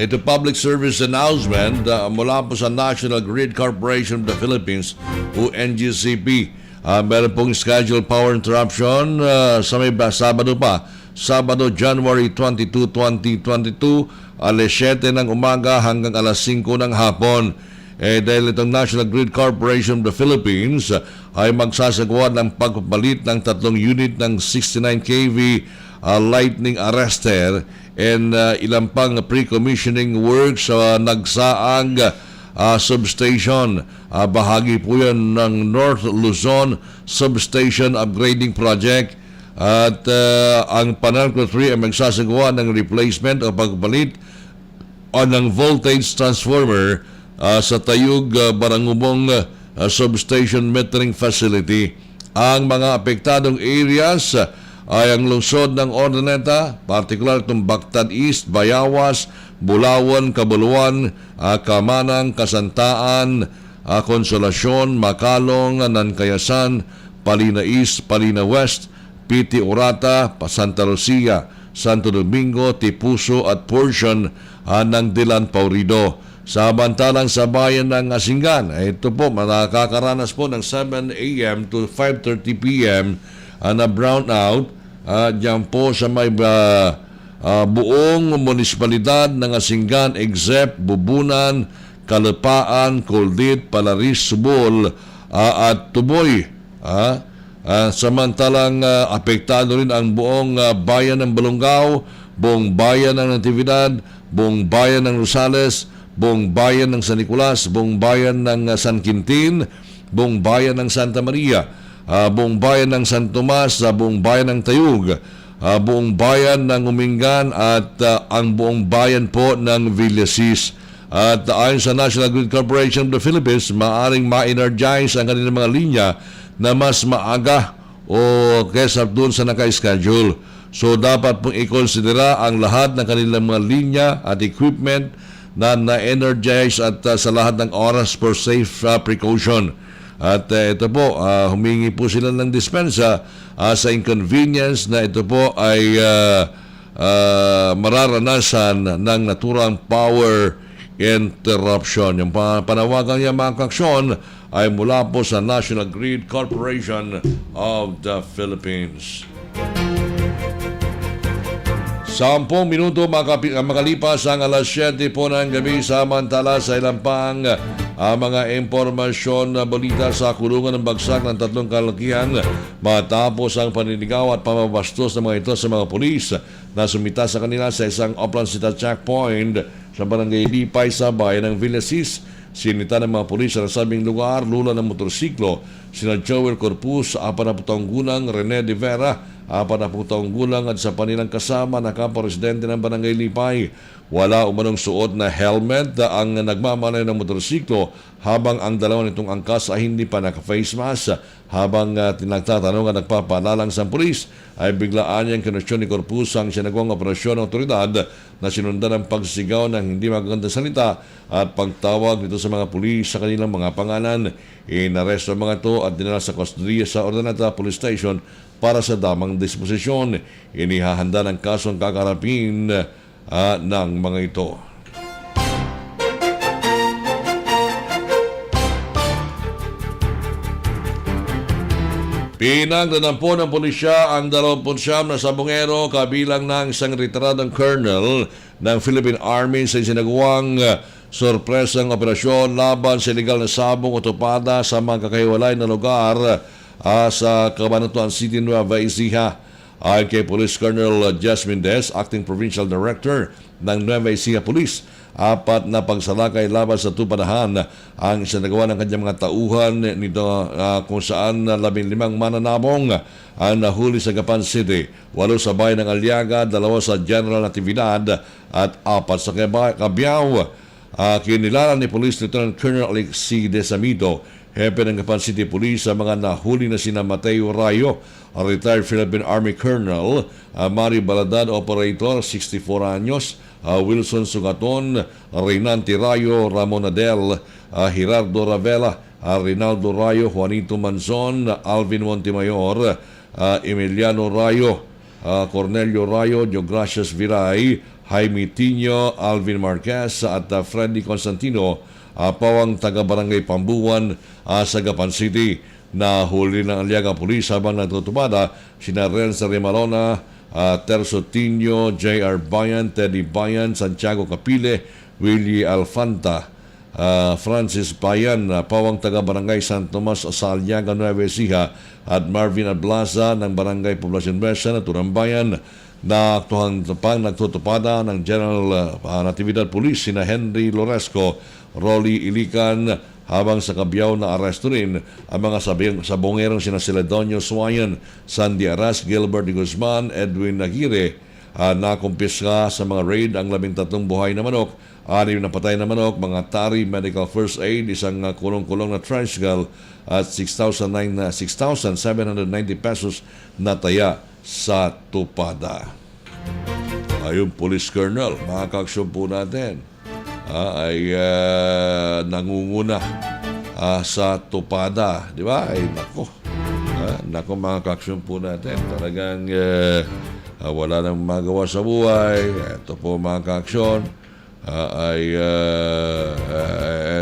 ito public service announcement mula po sa National Grid Corporation of the Philippines o NGCP. Meron pong scheduled power interruption sa may Sabado pa. Sabado, January 22, 2022, alas 7 ng umaga hanggang alas 5 ng hapon. Dahil itong National Grid Corporation of the Philippines ay magsasagawa ng pagpapalit ng 3 unit ng 69 kV lightning arrester and ilang pang pre-commissioning works sa nagsaang substation. Bahagi po yan ng North Luzon Substation Upgrading Project at ang Panalco 3 ay magsasagawa ng replacement o pagpapalit ng voltage transformer sa Tayug Barangubong Substation Metering Facility. Ang mga apektadong areas ay ang lungsod ng Ordoneta, partikular itong Bactan East, Bayawas, Bulawan, Kabuluan, Kamanang, Kasantaan, Konsolasyon, Makalong, Nankayasan, Palina East, Palina West, Piti Urata, Santa Lucia, Santo Domingo, Tipuso at portion ng Dilan Paurido. Samantalang sa bayan ng Asingan, ito po, nakakaranas po ng 7 a.m. to 5:30 p.m. Na brownout diyan po sa may buong munisipalidad ng Asingan, except Bubunan, Kalupaan, Coldit, Palaris, Subol at Tuboy. Samantalang apektado rin ang buong bayan ng Balongaw, buong bayan ng Natividad, buong bayan ng Rosales, buong bayan ng San Nicolas, buong bayan ng San Quintin, buong bayan ng Santa Maria, buong bayan ng San Tomas, buong bayan ng Tayug, buong bayan ng Umingan at ang buong bayan po ng Villasis. At ayon sa National Grid Corporation of the Philippines, maaaring ma-energize ang kanilang mga linya na mas maaga o kesa doon sa naka-schedule. So dapat pong ikonsidera ang lahat ng kanilang mga linya at equipment na na-energize at sa lahat ng oras for safe precaution. At ito po, humingi po sila ng dispensa sa inconvenience na ito po ay mararanasan ng naturang power interruption. Yung panawagan niya mga kaaksyon ay mula po sa National Grid Corporation of the Philippines. 10 minuto makalipas ang alas 7 po ng gabi, samantala sa ilang pang mga impormasyon na balita sa kulungan ng bagsak ng 3 kalakihan matapos ang paninigaw at pamabastos ng mga ito sa mga pulis na sumita sa kanila sa isang Oplan City checkpoint sa barangay Lipay sa bayan ng Villasis. Sinita ng mga pulis sa nasabing lugar, lula ng motorsiklo, sina Joel Corpus, 40 taong gulang, Rene de Vera, 40 taong gulang at sa panilang kasama na kapwa-residente ng barangay Lipay. Wala umanong suot na helmet ang nagmamalay ng motorsiklo habang ang dalawa nitong angkas ay hindi pa naka-face mask. Habang tinagtatanong at nagpapalalang sa pulis ay biglaan niyang kinwestiyon ni Corpus ang sinagawang operasyon ng otoridad na sinundan ng pagsisigaw ng hindi magagandang salita at pagtawag nito sa mga pulis sa kanilang mga pangalan. Inaresto ang mga ito at dinala sa kustodiya sa Ordoneta Police Station para sa damang disposisyon. Inihahanda ng kasong kakarapin ng mga ito. Pinagdanan po ng pulisya ang 29 na sabongero kabilang ng isang retiradong colonel ng Philippine Army sa sinagawang sorpresang operasyon laban sa illegal na sabong o tupada sa mga kakahiwalay na lugar sa Cabanatuan City, Nueva Ecija. Ayon kay Police Colonel Jasmine Des, Acting Provincial Director ng Nueva Ecija Police, 4 na pagsalakay laban sa tupadahan ang isinagawa ng kanyang mga tauhan nito kung saan 15 mananabong ang nahuli sa Gapan City, 8 sa bayan ng Aliaga, 2 sa General Natividad at 4 sa Cabiao. Kinilala ni Police Lieutenant Colonel Alexi Desamito, Hepe ng Gapan City Police, sa mga nahuli na sina Mateo Rayo, retired Philippine Army Colonel, Mari Baladad, Operator, 64 anyos, Wilson Sugaton, Reynanti Rayo, Ramon Adel, Gerardo Ravela, Rinaldo Rayo, Juanito Manzon, Alvin Montemayor, Emiliano Rayo, Cornelio Rayo, Diogracias Viray, Jaime Tino, Alvin Marquez at Freddy Constantino, pawang taga-barangay Pambuan sa Gapan City. Nahuli ng Aliaga Police habang nagtutupada sina Renzo Remalona, Terzo Tino, J.R. Bayan, Teddy Bayan, Santiago Capile, Willie Alfanta, Francis Bayan, pawang taga-barangay San Tomas sa Aliaga Nueva Ecija, at Marvin Ablaza ng Barangay Poblacion Besa na Turambayan. Na pang nagtutupada ng General Natividad Police sina Henry Loresco, Rolly Ilican, habang sa Cabiao na aresto rin ang mga sabongerong sina Celedonio Suayan, Sandy Aras, Gilbert de Guzman, Edwin Aguirre. Nakumpiska sa mga raid ang 13 buhay na manok, 6 na patay na manok, mga tari, medical first aid, isang kulong-kulong na tricycle at 6,790 pesos na taya sa tupada. Ayun, Police Colonel, mga kaaksyon po natin ay nangunguna sa tupada, di ba? Ay nako mga kaaksyon po natin, talagang wala nang magawa sa buhay. Ito po mga kaaksyon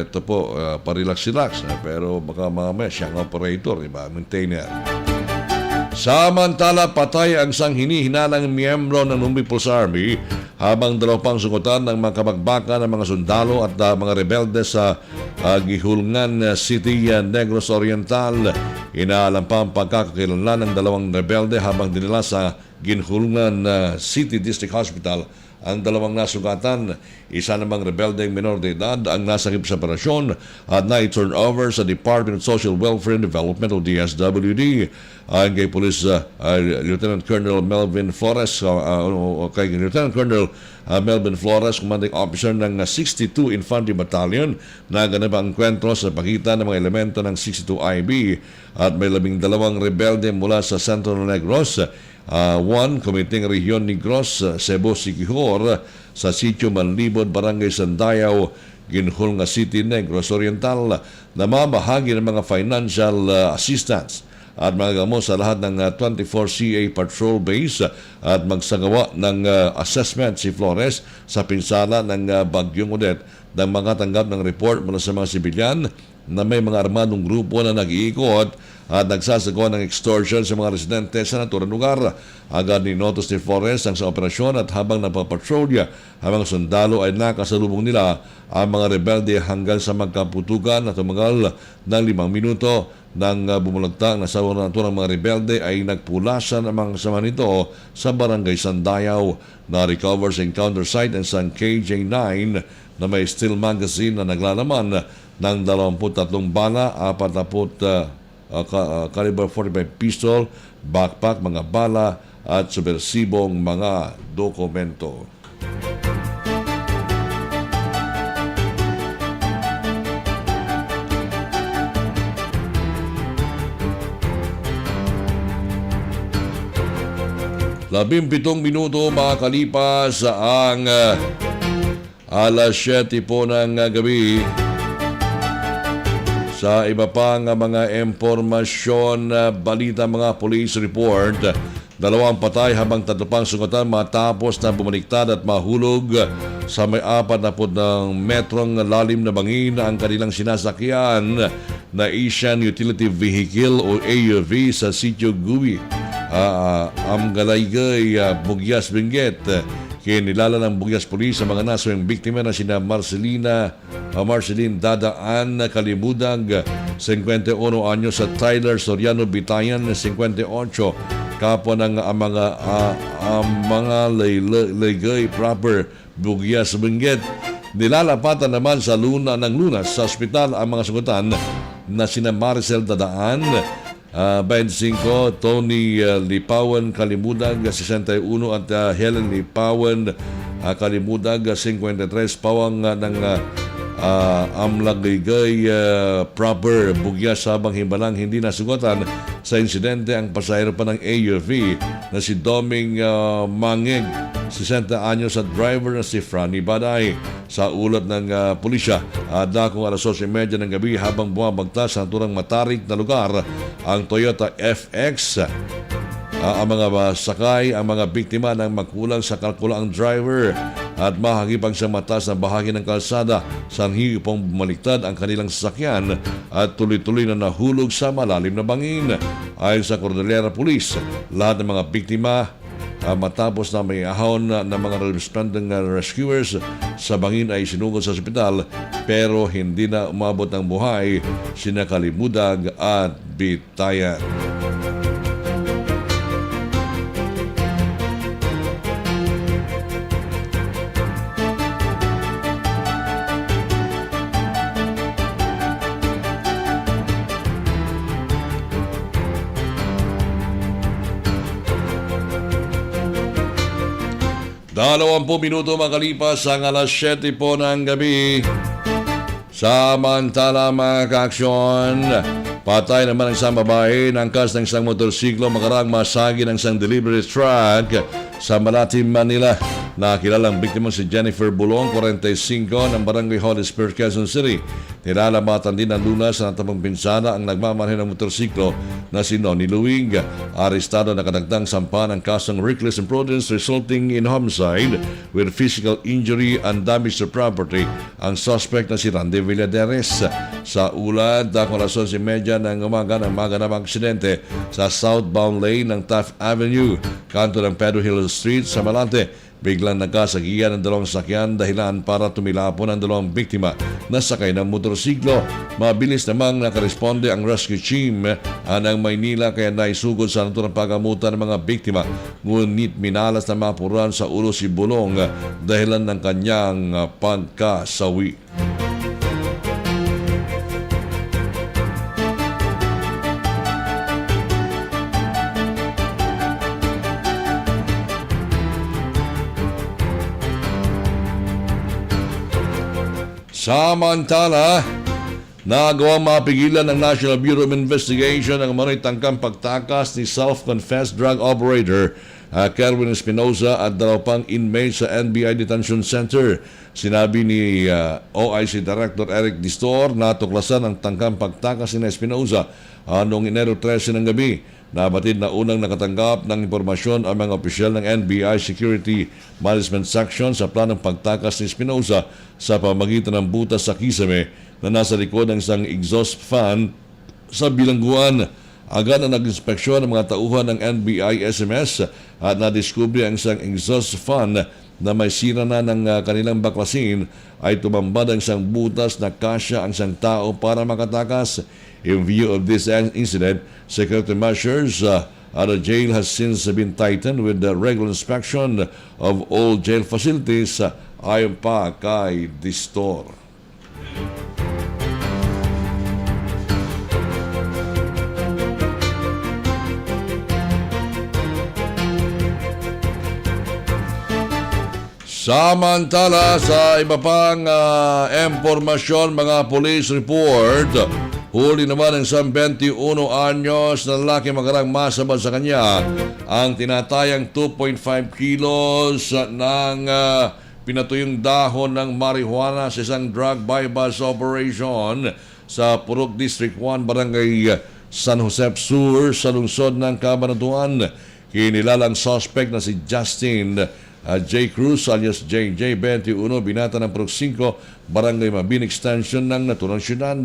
ito po parelax-relax, pero baka mamaya siyang operator, di ba? Maintainer. Samantala, patay ang isang hinihinalang miyembro ng People's Army habang dalawa pang sugutan ng mga kabagbakan ng mga sundalo at mga rebelde sa Gihulngan City, Negros Oriental. Inaalam pa ang pagkakakilanlan ng dalawang rebelde habang dinala sa Gihulngan City District Hospital ang dalawang nasugatan. Isa namang rebeldeng menor de edad ang nasagip sa operasyon at na-turn over sa Department of Social Welfare and Development o DSWD. Ayon kay Police Lieutenant Colonel Melvin Flores, Melvin Flores, commanding officer ng 62 Infantry Battalion, naganap ang kwentro sa pagitan ng mga elemento ng 62 IB at may 12 rebelde mula sa Central Negros. 1, Komiteng Region Negros, Cebu, Siquijor, sa Sitio Manlibod, Barangay Sandayaw, Ginhulnga City, Negros Oriental, na mamahagi ng mga financial assistance at mga gamot sa lahat ng 24 CA Patrol Base at magsagawa ng assessment si Flores sa pinsala ng Bagyong Odette nang makatanggap ng report mula sa mga sibilyan na may mga armadong grupo na nag-iikot at nagsasagawa ng extortion sa mga residente sa naturang lugar. Agad ni-notice ni Flores ang sa operasyon at habang napapatrolya ang mga sundalo ay nakasalubong nila ang mga rebelde hanggang sa magkaputukan at tumagal ng 5 minuto. Nang bumulagtang na sa naturang mga rebelde ay nagpulasan ang mga kasama nito sa Barangay Sandayaw. Na-recover sa encounter site ang isang KJ-9 na may steel magazine na naglalaman ng 23 bala, 40 caliber 45 pistol, backpack, mga bala at subversibong mga dokumento. Labimpitong minuto makakalipas ang alas 7 po ng gabi. Sa iba pang mga impormasyon, balita, mga police report, 2 patay habang 3 pang sugatan matapos na bumaliktad at mahulog sa may 40 ng metrong lalim na bangin ang kanilang sinasakyan na Asian Utility Vehicle o AUV sa Sitio Gubi, Amgalaygay, Bugyas, Benguet. Kinilala ng Bugyas Police sa mga nasawing biktima na sina Marceline Dadaan Kalimudag, 51 anyos, at Tyler Soriano Bitayan, 58, kapwa ng mga Laygay proper, Bugyas, Benguet. Nilalapatan naman sa Lunas sa ospital ang mga sugutan na sina Maricel Dadaan, 25, Tony Lipawan Kalimudag, 61, at Helen Lipawan Kalimudag, 53, pawang ng amlagay proper bugyas habang himbalang hindi nasugatan sa insidente ang pasahero pa ng AUV na si Doming Mangig, 60 anyos at driver na si Franny Baday. Sa ulat ng pulisya, dakong alas 8:30 ng gabi habang bumabagtas sa naturang matarik na lugar ang Toyota FX. Ang mga sakay, ang mga biktima ng magkulang sa kalkulaang driver at mahagipang sa matas na bahagi ng kalsada sanhi upang bumaliktad ang kanilang sasakyan at tuloy-tuloy na nahulog sa malalim na bangin. Ayon sa Cordillera Police, lahat ng mga biktima matapos na may ahon ng mga responding rescuers sa bangin ay sinugod sa ospital pero hindi na umabot ng buhay sina Kalimudag at Bitayan. Dalawampu minuto makalipas ang alas 7 po ng gabi. Samantala mga kaaksyon, patay naman ang isang babae ng angkas ng isang motorsiklo makarang masagi ng isang delivery truck sa Malati, Manila. Nakilalang biktima si Jennifer Bulong, 45, ng Barangay Holy Spirit, Quezon City. Nilalamatan din ng lunas sa natabang pinsala ang nagmamaneho ng motorsiklo na si Noni Luwing. Arestado na kadagdang sampa ng kasong reckless imprudence resulting in homicide with physical injury and damage to property ang suspect na si Randy Villaderes. Sa ulat, dakong alas 11:30 ng umaga ng maganapang aksidente sa southbound lane ng Taft Avenue, kanto ng Pedro Hill Street sa Malate. Biglang nagkasagian ng dalawang sakyan dahilan para tumilapon ang dalawang biktima na sakay ng motorsiklo. Mabilis namang nakaresponde ang rescue team ng Maynila kaya naisugod sa naturang pagamutan ng mga biktima. Ngunit minalas na mapuran sa ulo si Bulong dahilan ng kanyang pagkasawi. Samantala, nagawang mapigilan ng National Bureau of Investigation ang umano'y tangkang pagtakas ni self-confessed drug operator Kerwin Espinoza at 2 pang inmate sa NBI Detention Center. Sinabi ni OIC Director Eric Distor na tuklasan ang tangkang pagtakas ni Espinoza noong Enero 13 ng gabi. Nabatid na unang nakatanggap ng impormasyon ang mga opisyal ng NBI Security Management Section sa planong pagtakas ni Espinoza sa pamagitan ng butas sa kisame na nasa likod ng isang exhaust fan sa bilangguan. Agad na nag-inspeksyon ng mga tauhan ng NBI SMS at nadiskubre ang isang exhaust fan na may sira na ng kanilang baklasin ay tumambad ang isang butas na kasya ang isang tao para makatakas. In view of this incident, security measures at the jail has since been tightened with the regular inspection of all jail facilities ayon pa kay Distor. Samantala, sa iba pang impormasyon, mga police report, huli naman ang isang 21 anyos na lalaki makarang masabad sa kanya ang tinatayang 2.5 kilos ng pinatuyong dahon ng marijuana sa isang drug bypass operation sa Purok District 1, Barangay San Jose Sur sa lungsod ng Cabanatuan. Kinilalang suspect na si Justin J. Cruz alias JJ, 21, binata ng Purok 5, Barangay Mabini Extension ng naturang syudad.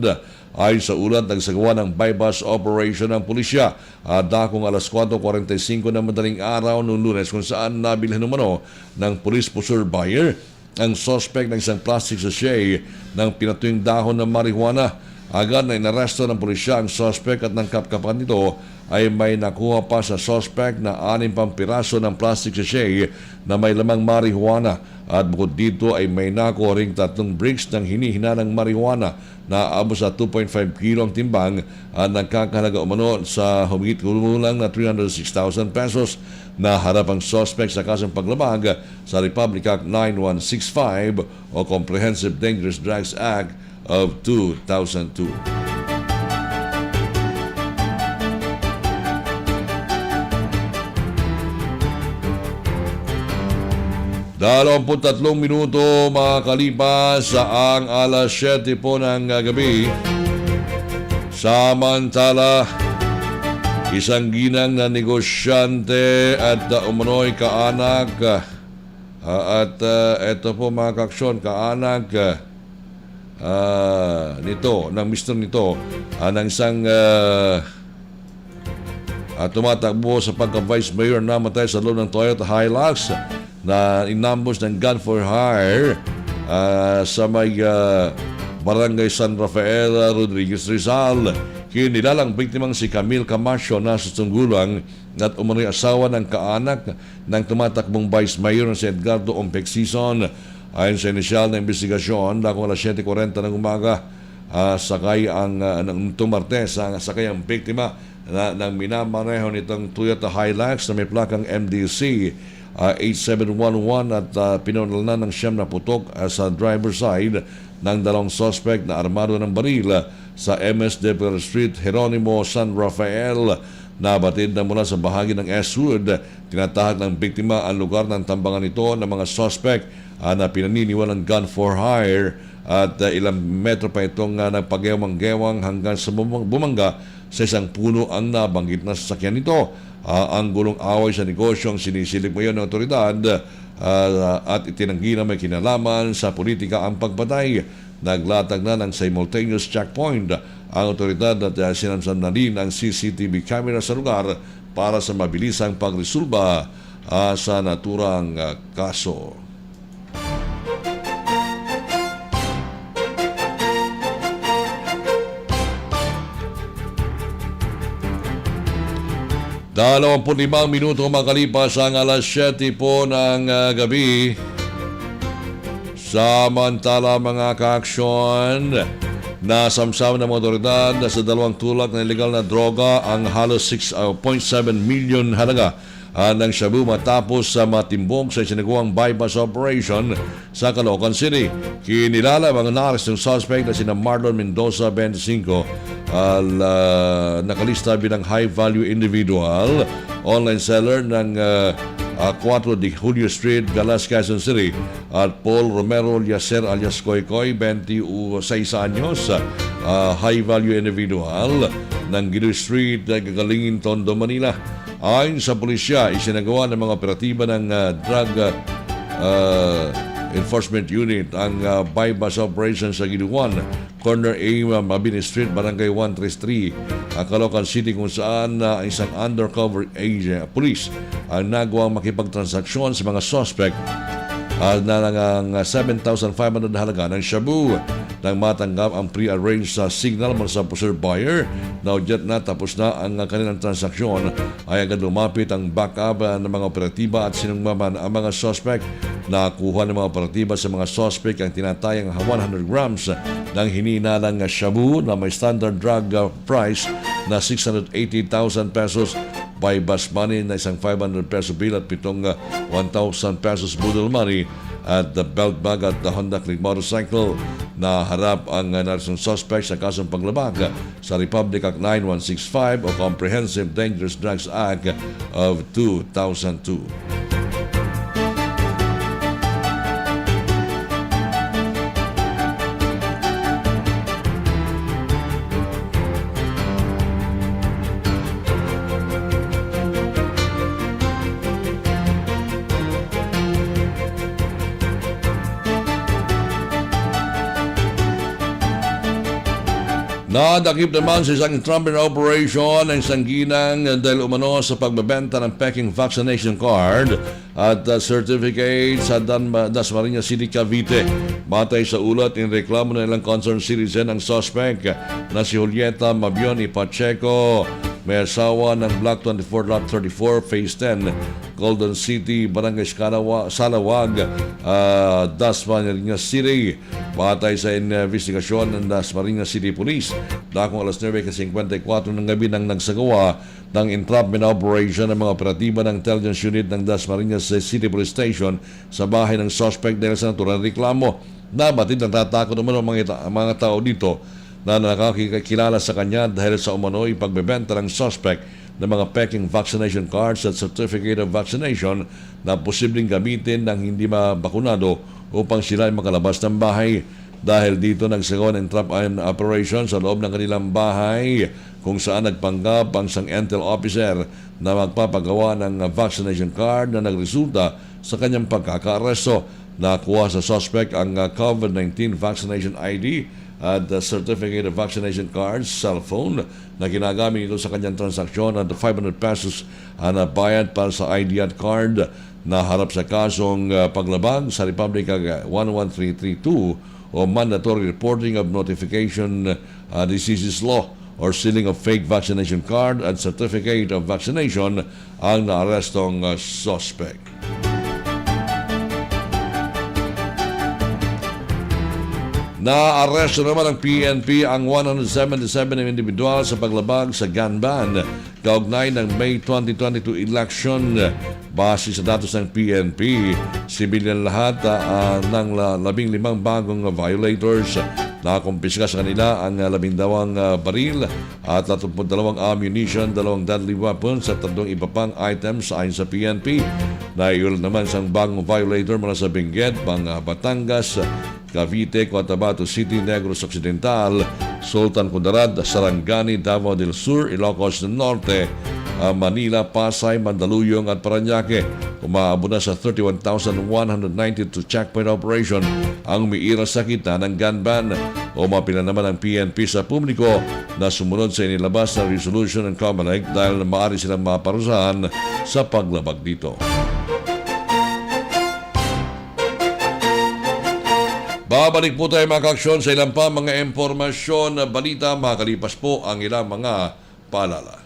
Ayon sa ulat, nagsagawa ng bypass operation ng pulisya dakong alas 4:45 ng madaling araw noong Lunes kung saan nabilhan umano ng police pusher buyer ang suspect ng isang plastic sachet ng pinatuyong dahon ng marijuana. Agad na inaresto ng pulisya ang suspect at ng kapkapan nito ay may nakuha pa sa suspect na 6 pang piraso ng plastic sachet na may lamang marijuana at bukod dito ay may nakuha ring 3 bricks ng hinihinanang marijuana na abot sa 2.5 kilo ang timbang at nagkakahalaga umano sa humigit kumulang na 306,000 pesos. na harap ang suspect sa kasong paglabag sa Republic Act 9165 o Comprehensive Dangerous Drugs Act of 2002. Dalawamput-tatlong minuto makakalipas sa ang alas 7 po ng gabi. Samantala, isang ginang na negosyante at umano'y kaanak at ito po mga kaaksyon, kaanak nito, ng mister nito, ng isang tumatakbo sa pagka-vice mayor na namatay sa loob ng Toyota Hilux na inambos ng gun for hire sa may Barangay San Rafael, Rodriguez, Rizal. Kinilalang biktimang si Camille Camacho na susunggulang at umano'y asawa ng kaanak ng tumatakbong Vice Mayor na si Edgardo Ompexison. Ayon sa inisyal na investigasyon, dakong alas 7:40 ng umaga, sakay ang Martes, sakay ang biktima ng minamaneho nitong Toyota Hilux na may plakang MDC 8711 at pinunal na ng siyam na putok sa driver side ng dalawang suspect na armado ng baril sa MS Deper Street, Jeronimo, San Rafael. Nabatid na mula sa bahagi ng S-Wood, tinatahak ng biktima ang lugar ng tambangan nito ng mga suspect na pinaniniwalang gun for hire at ilang metro pa itong nagpagewang-gewang hanggang sa bumangga sa isang puno ang nabanggit na sasakyan nito. Ang gulong away sa negosyo ang sinisilip ngayon ng otoridad at itinanggi na may kinalaman sa politika ang pagpatay. Naglatag na ng simultaneous checkpoint ang otoridad at sinansan na rin ang CCTV camera sa lugar para sa mabilisang pagresolba sa naturang kaso. Dalawamput limang minuto makalipas ang alas 7 po ng gabi. Samantala mga kaaksyon, nasamsam ng mga otoridad sa dalawang tulak na illegal na droga ang halos 6.7 million halaga ng shabu matapos sa matimbong sa isinagawang bypass operation sa Caloocan City. Kinilala mga na-arrest ng suspect na sina Marlon Mendoza, 25, nakalista bilang high-value individual, online seller ng 4 de Julio Street, Galas, Quezon City, at Paul Romero Yacer alias Koykoy, 26 anyos, high-value individual ng Gido Street, Gagalingin, Tondo, Manila. Ayon sa pulisya, isinagawa ng mga operatiba ng Drug Enforcement Unit ang bypass operation sa Gido 1, Corner A, Mabini Street, Barangay 133, Caloocan City, kung saan isang undercover agent, police ang nagawang makipagtransaksyon sa mga suspect na ng 7,500 halaga ng shabu. Nang matanggap ang pre-arranged sa signal mula sa pusher buyer na udyat na tapos na ang kanilang transaksyon, ay agad lumapit ang backup ng mga operatiba at sinungmaman ang mga suspect. Nakuha ng mga operatiba sa mga suspect ang tinatayang 100 grams ng hininalang shabu na may standard drug price na 680,000 pesos, by bus money na isang 500 peso bill at 1,000 pesos budol money, at the belt bag at the Honda Click motorcycle. Na harap ang narisong suspect sa kasong paglabag sa Republic Act 9165 o Comprehensive Dangerous Drugs Act of 2002. Nadakip naman sa isang trumpet operation ng isang ginang dahil umano sa pagbebenta ng peking vaccination card at certificate sa Dasmariñas City, Cavite. Batay sa ulat, inreklamo ng ilang concerned citizen ang suspect na si Julieta Mabioni Pacheco, may asawa ng Block 24, Lot 34, Phase 10, Golden City, Barangay Salawag, Dasmariñas City. Batay sa investigasyon ng Dasmariñas City Police, dakong alas 9:54 ng gabi nang nagsagawa ng entrapment operation ng mga operatiba ng intelligence unit ng Dasmariñas City Police Station sa bahay ng suspect dahil sa naturang reklamo. Nabatid natatakot naman ang mga tao dito na nakakilala sa kanya dahil sa umano'y pagbebenta ng suspect ng mga peking vaccination cards at certificate of vaccination na posibleng gamitin ng hindi mabakunado upang sila ay makalabas ng bahay. Dahil dito nagsagawa ng entrapment operation sa loob ng kanilang bahay kung saan nagpanggap ang isang intel officer na magpapagawa ng vaccination card na nagresulta sa kanyang pagkakaaresto. Nakuha sa suspect ang COVID-19 vaccination ID at certificate of vaccination card, cellphone na ginagamit ito sa kanyang transaksyon at 500 pesos na bayad para sa ID at card. Naharap sa kasong paglabag sa Republic Act 11332 o Mandatory Reporting of Notification Diseases Law or Sealing of Fake Vaccination Card at Certificate of Vaccination ang naarestong suspect. Naaresto naman ng PNP ang 177 individual sa paglabag sa gun ban kaugnay ng May 2022 election. Base sa datos ng PNP, civilian lahat ng 15 bagong violators. Nakumpiska sa kanila ang 12 baril at 32 ammunition, 2 deadly weapons at 3 iba pang items ayon sa PNP. Naiulat naman isang bagong violator mula sa Benguet, Batangas, Cavite, Cotabato City, Negros Occidental, Sultan Kudarat, Sarangani, Davao del Sur, Ilocos del Norte, Manila, Pasay, Mandaluyong at Parañaque. Umaabot na sa 31,192 checkpoint operation ang umiiral sa kita ng gun ban. Umapila naman ang PNP sa publiko na sumunod sa inilabas na resolution ng COMELEC dahil maaari silang maparusahan sa paglabag dito. Babalik po tayo mga kaaksyon sa ilang pa mga impormasyon na balita makalipas po ang ilang mga paalala.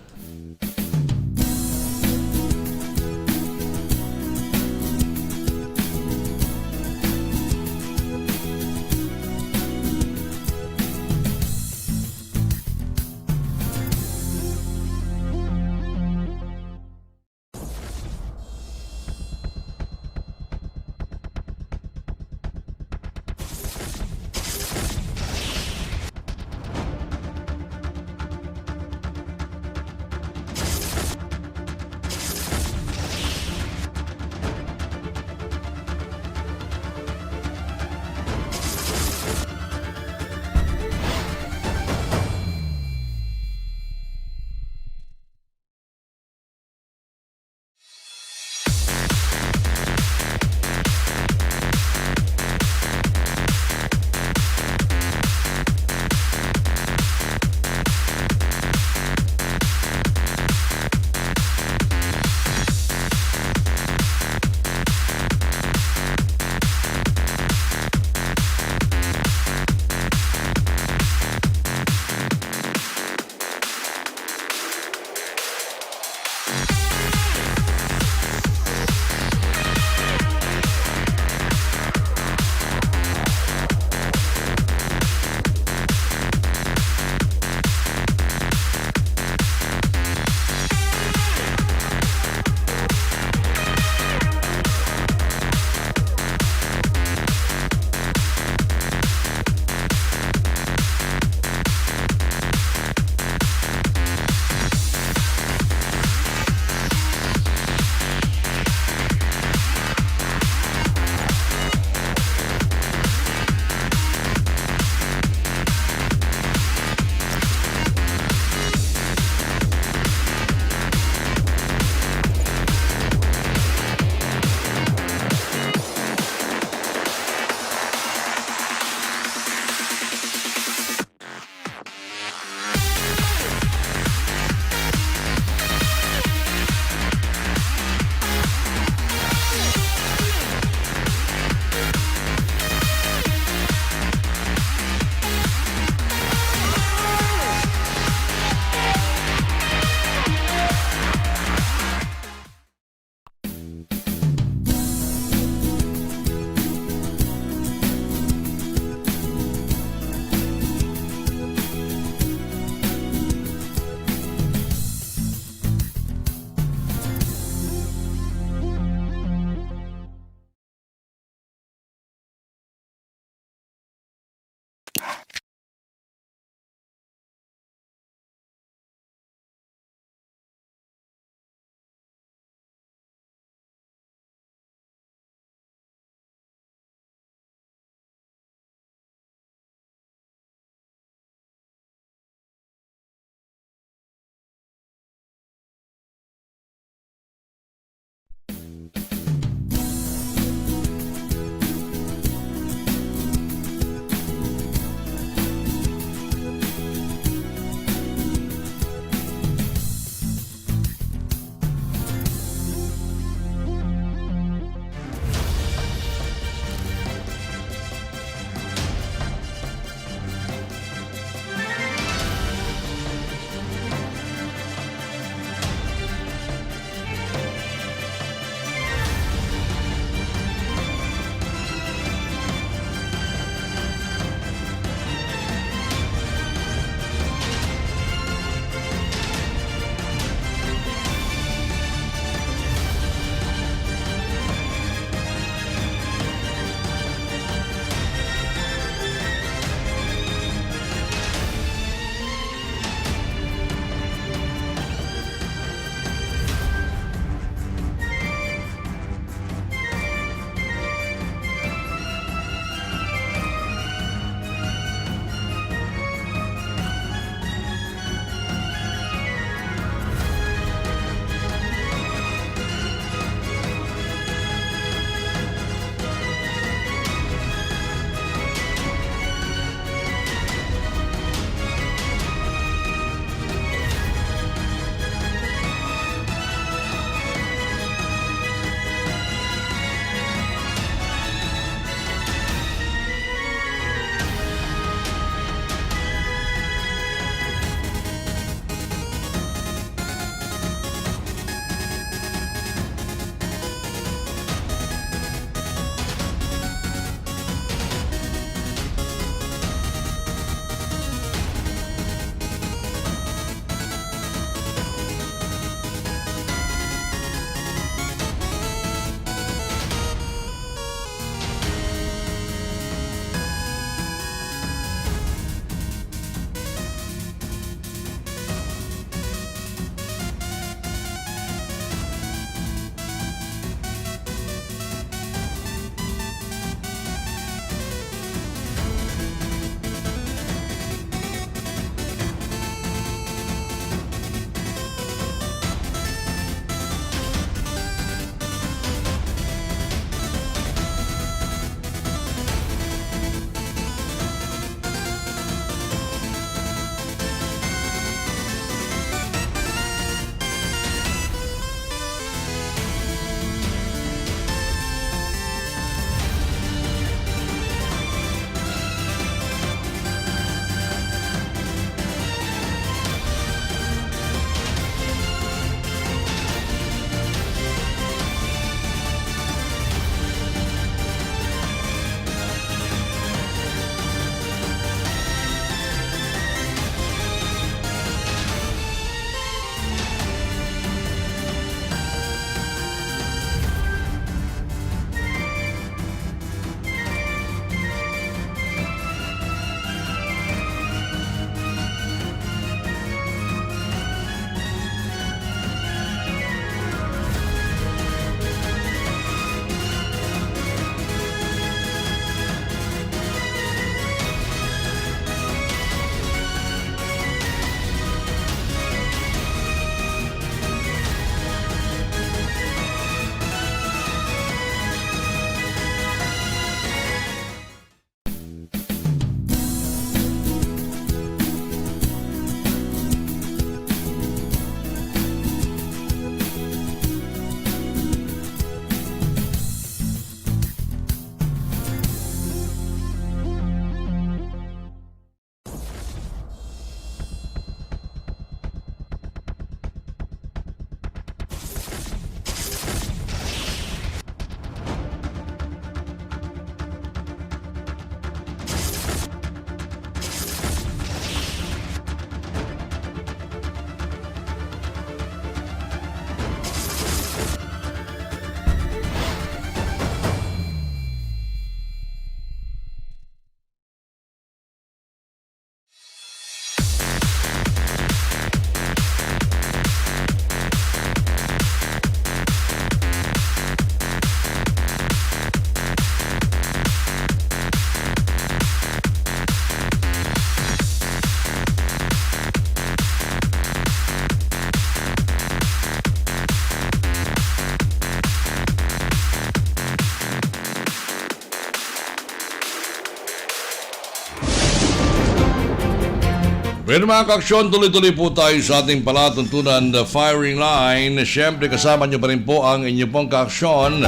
Ngayon mga kaaksyon, tuloy-tuloy po tayo sa ating palatuntunan firing line. Siyempre kasama nyo pa rin po ang inyong pong kaaksyon.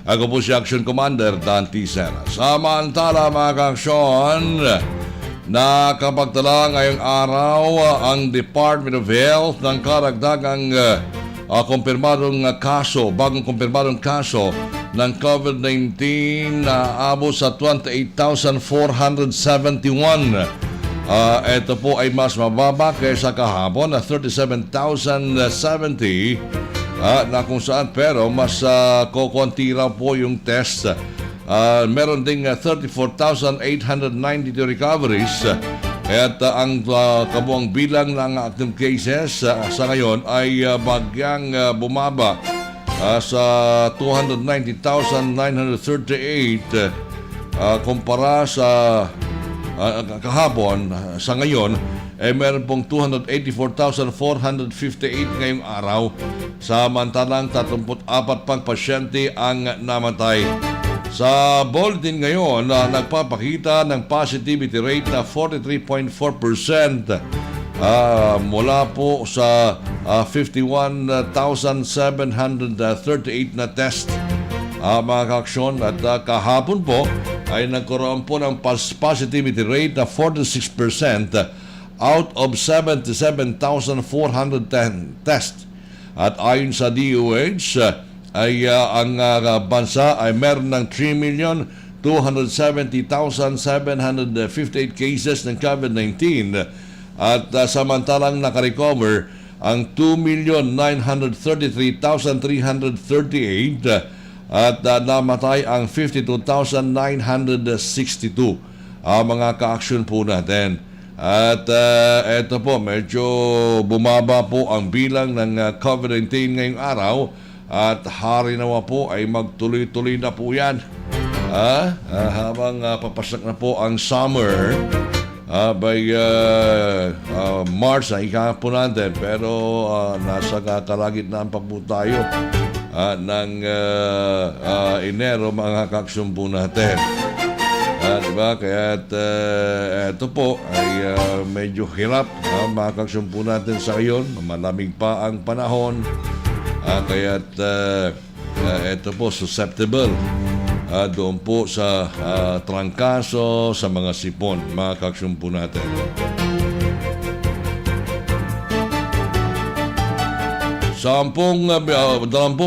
Ako po si Aksyon Kumander, Dante, Cera. Samantala mga kaaksyon, nakapagtala ngayong araw ang Department of Health ng karagdagang kumpirmadong kaso, bagong kumpirmadong kaso ng COVID-19 na abot sa 28,471. Ito po ay mas mababa kaysa kahapon na 37,070 na kung saan pero mas kukunti raw po yung test. Meron ding 34,892 recoveries at ang kabuang bilang ng active cases sa ngayon ay bagyang bumaba sa 290,938 kumpara sa kahapon. Sa ngayon meron pong 284,458 ngayong araw, samantalang 34 pang pasyente ang namatay. Sa bulletin ngayon nagpapakita ng positivity rate na 43.4% mula po sa 51,738 na test. Mga kaaksyon, at kahapon po ay nagkaroon po ng positivity rate na 46% out of 77,410 tests. At ayon sa DOH ay ang bansa ay meron ng 3,270,758 cases ng COVID-19 at samantalang nakarecover ang 2,933,338 at namatay ang 52,962 mga ka-aksyon po natin. At eto po, medyo bumaba po ang bilang ng COVID-19 ngayong araw at hari nawa po ay magtuloy-tuloy na po yan habang papasak na po ang summer by March na ika po natin, pero nasa kalagitnaan pa po tayo ng Enero mga kaaksyon po natin. Diba? Kaya ito po ay medyo hirap mga kaaksyon po natin sa ngayon. Malamig pa ang panahon. Kaya ito po susceptible doon po sa trangkaso, sa mga sipon mga kaaksyon po natin. 20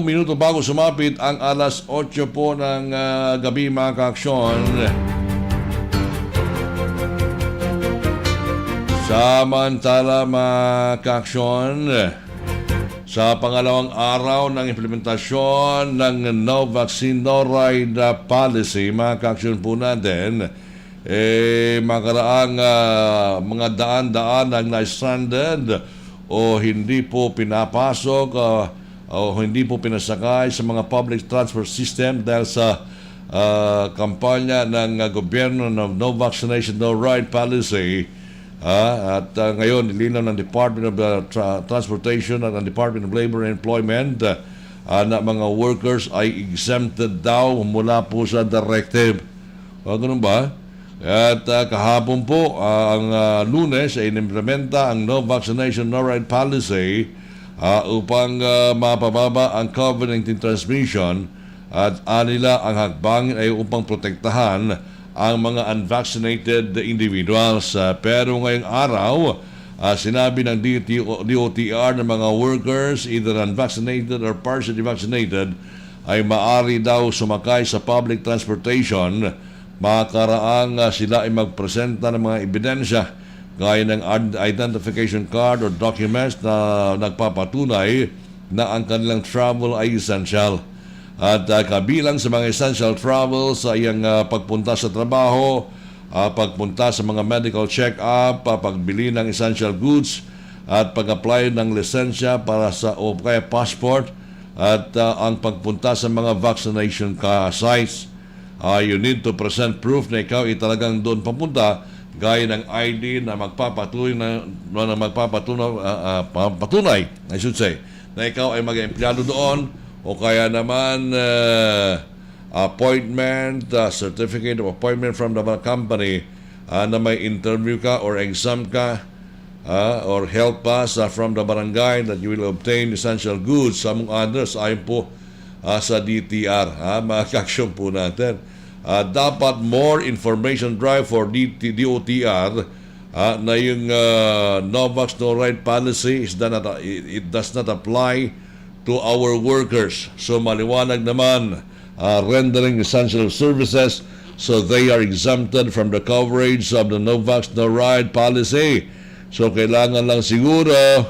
minuto bago sumapit ang alas 8 po ng gabi mga kaaksyon. Samantala mga kaaksyon, sa pangalawang araw ng implementasyon ng No Vaccine No Ride policy mga kaaksyon po natin, makaraang mga daan-daan ang na-stranded o hindi po pinapasok o hindi po pinasakay sa mga public transport system dahil sa kampanya ng gobyerno ng No Vaccination No Ride policy. At ngayon nilinaw ng Department of Transportation at ng Department of Labor and Employment na mga workers ay exempted daw mula po sa directive. Ganun ba? At kahapon po, ang Lunes ay inimplementa ang No Vaccination No Ride policy upang mapababa ang COVID-19 transmission at anila ang hakbangin ay upang protektahan ang mga unvaccinated individuals. Pero ngayong araw, sinabi ng DOTR ng mga workers, either unvaccinated or partially vaccinated, ay maaari daw sumakay sa public transportation makaraang sila ay magpresenta ng mga ebidensya gaya ng identification card or documents na nagpapatunay na ang kanilang travel ay essential. At kabilang sa mga essential travels ay ang pagpunta sa trabaho, pagpunta sa mga medical check-up, pagbili ng essential goods at pag-apply ng lisensya para sa o kaya passport at ang pagpunta sa mga vaccination sites. You need to present proof na ikaw ay talagang doon papunta, gaya ng ID na patunay, I should say, na ikaw ay mag-empleyado doon, o kaya naman appointment, certificate of appointment from the company na may interview ka or exam ka or help us from the barangay that you will obtain essential goods among others ayon po sa DTR. Mga kaksyon po natin. Dapat more information drive for DOTR na yung no vax no ride policy it does not apply to our workers. So maliwanag naman, rendering essential services, so they are exempted from the coverage of the no vax no ride policy. So kailangan lang siguro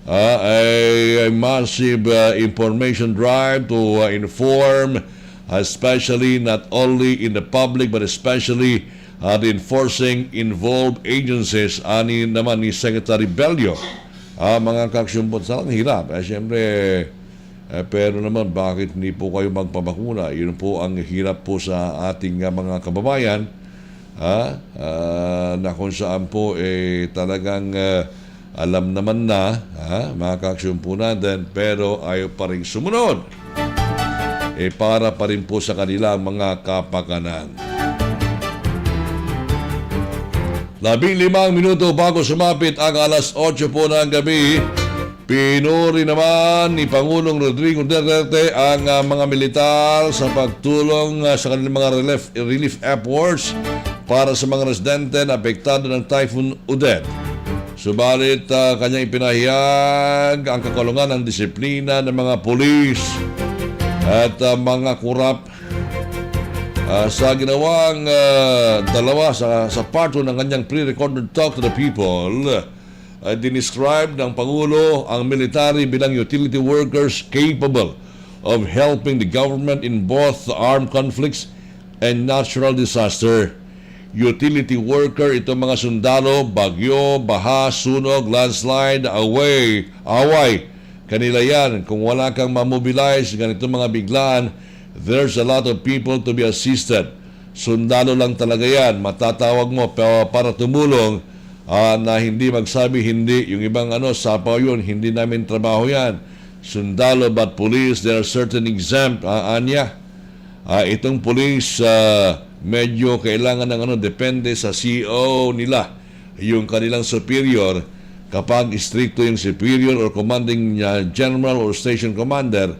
a massive information drive to inform, especially not only in the public but especially the enforcing involved agencies. Ani naman ni Secretary Bello. Mga kaksyumpot sa hirap. Siyempre, pero naman bakit hindi po kayo magpabakuna? Yun po ang hirap po sa ating mga kababayan. Na kung saan po talagang alam naman na mga kaksyumpot po natin, pero ayaw pa rin sumunod. Para pa rin po sa kanila mga kapakanan. 15 minuto bago sumapit ang alas 8 po ng gabi, pinuri naman ni Pangulong Rodrigo Duterte ang mga militar sa pagtulong sa kanilang mga relief efforts para sa mga residente na apektado ng Typhoon Odette. Subalit kanyang ipinahayag ang kakulungan ng disiplina ng mga pulis at mga kurap sa ginawang dalawa sa part ng kanyang pre-recorded talk to the people. Dinescribe ng Pangulo ang military bilang utility workers capable of helping the government in both armed conflicts and natural disaster. Utility worker, itong mga sundalo, bagyo, baha, sunog, landslide, away. Kanila yan. Kung wala kang mamobilize, ganito mga biglaan, there's a lot of people to be assisted. Sundalo lang talaga yan. Matatawag mo para tumulong na hindi magsabi hindi. Yung ibang sapaw yun, hindi namin trabaho yan. Sundalo but police, there are certain exempt. Itong police, medyo kailangan ng depende sa CEO nila. Yung kanilang superior, kapag stricto yung superior or commanding general or station commander,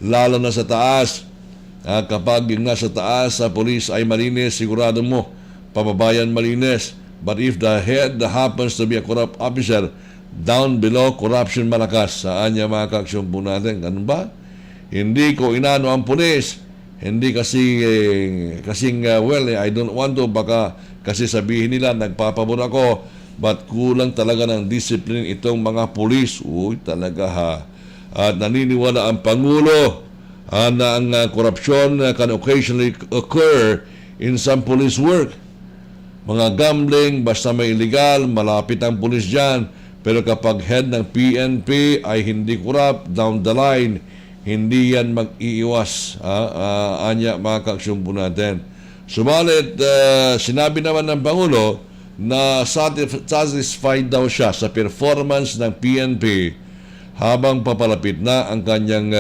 lalo na sa taas, kapag yung nasa taas sa police ay malinis, sigurado mo, pababayan malinis. But if the head happens to be a corrupt officer, down below, corruption malakas. Saan niya mga kaksyon po natin? Ganun ba? Hindi ko inano ang police. Hindi kasing I don't want to, baka kasi sabihin nila, nagpapabor ako, but kulang talaga ng discipline itong mga police. Uy, talaga At naniniwala ang Pangulo na ang korupsyon can occasionally occur in some police work. Mga gambling, basta may illegal, malapit ang police dyan. Pero kapag head ng PNP ay hindi corrupt, down the line, hindi yan mag-iiwas. Anya mga kaksyon po natin. Subalit, sinabi naman ng Pangulo na satisfied daw siya sa performance ng PNP habang papalapit na ang kanyang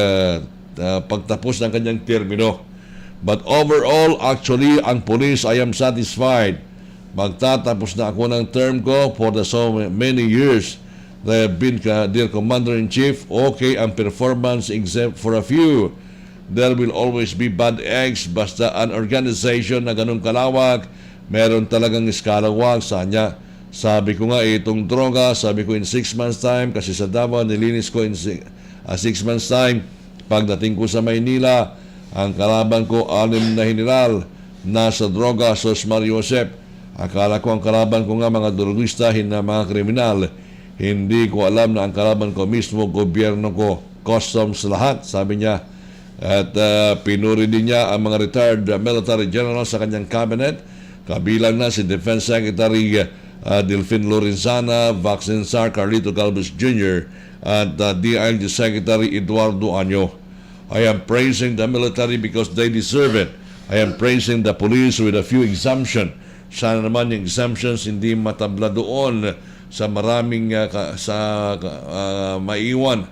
pagtapos ng kanyang termino. But overall, actually, ang police, I am satisfied. Magtatapos na ako ng term ko for the so many years that I have been their Commander-in-Chief. Okay, ang performance except for a few. There will always be bad eggs. Basta an organization na ganun kalawak, meron talagang iskalawag sa kanya. Sabi ko nga, itong droga, sabi ko in 6 months time, kasi sa Davao, nilinis ko in 6 months time. Pagdating ko sa Maynila, ang kalaban ko, 6 na general, nasa droga, Sos Mariosep. Akala ko ang kalaban ko nga mga drogista, na mga kriminal. Hindi ko alam na ang kalaban ko mismo, gobyerno ko, customs lahat, sabi niya. At pinuri din niya ang mga retired military general sa kanyang cabinet. Kabilang na si Defense Secretary Delfin Lorenzana, Vaccine Czar Carlito Calvez Jr. at DILG Secretary Eduardo Año. I am praising the military because they deserve it. I am praising the police with a few exemptions. Sana naman yung exemptions hindi matabla doon sa maraming maiwan.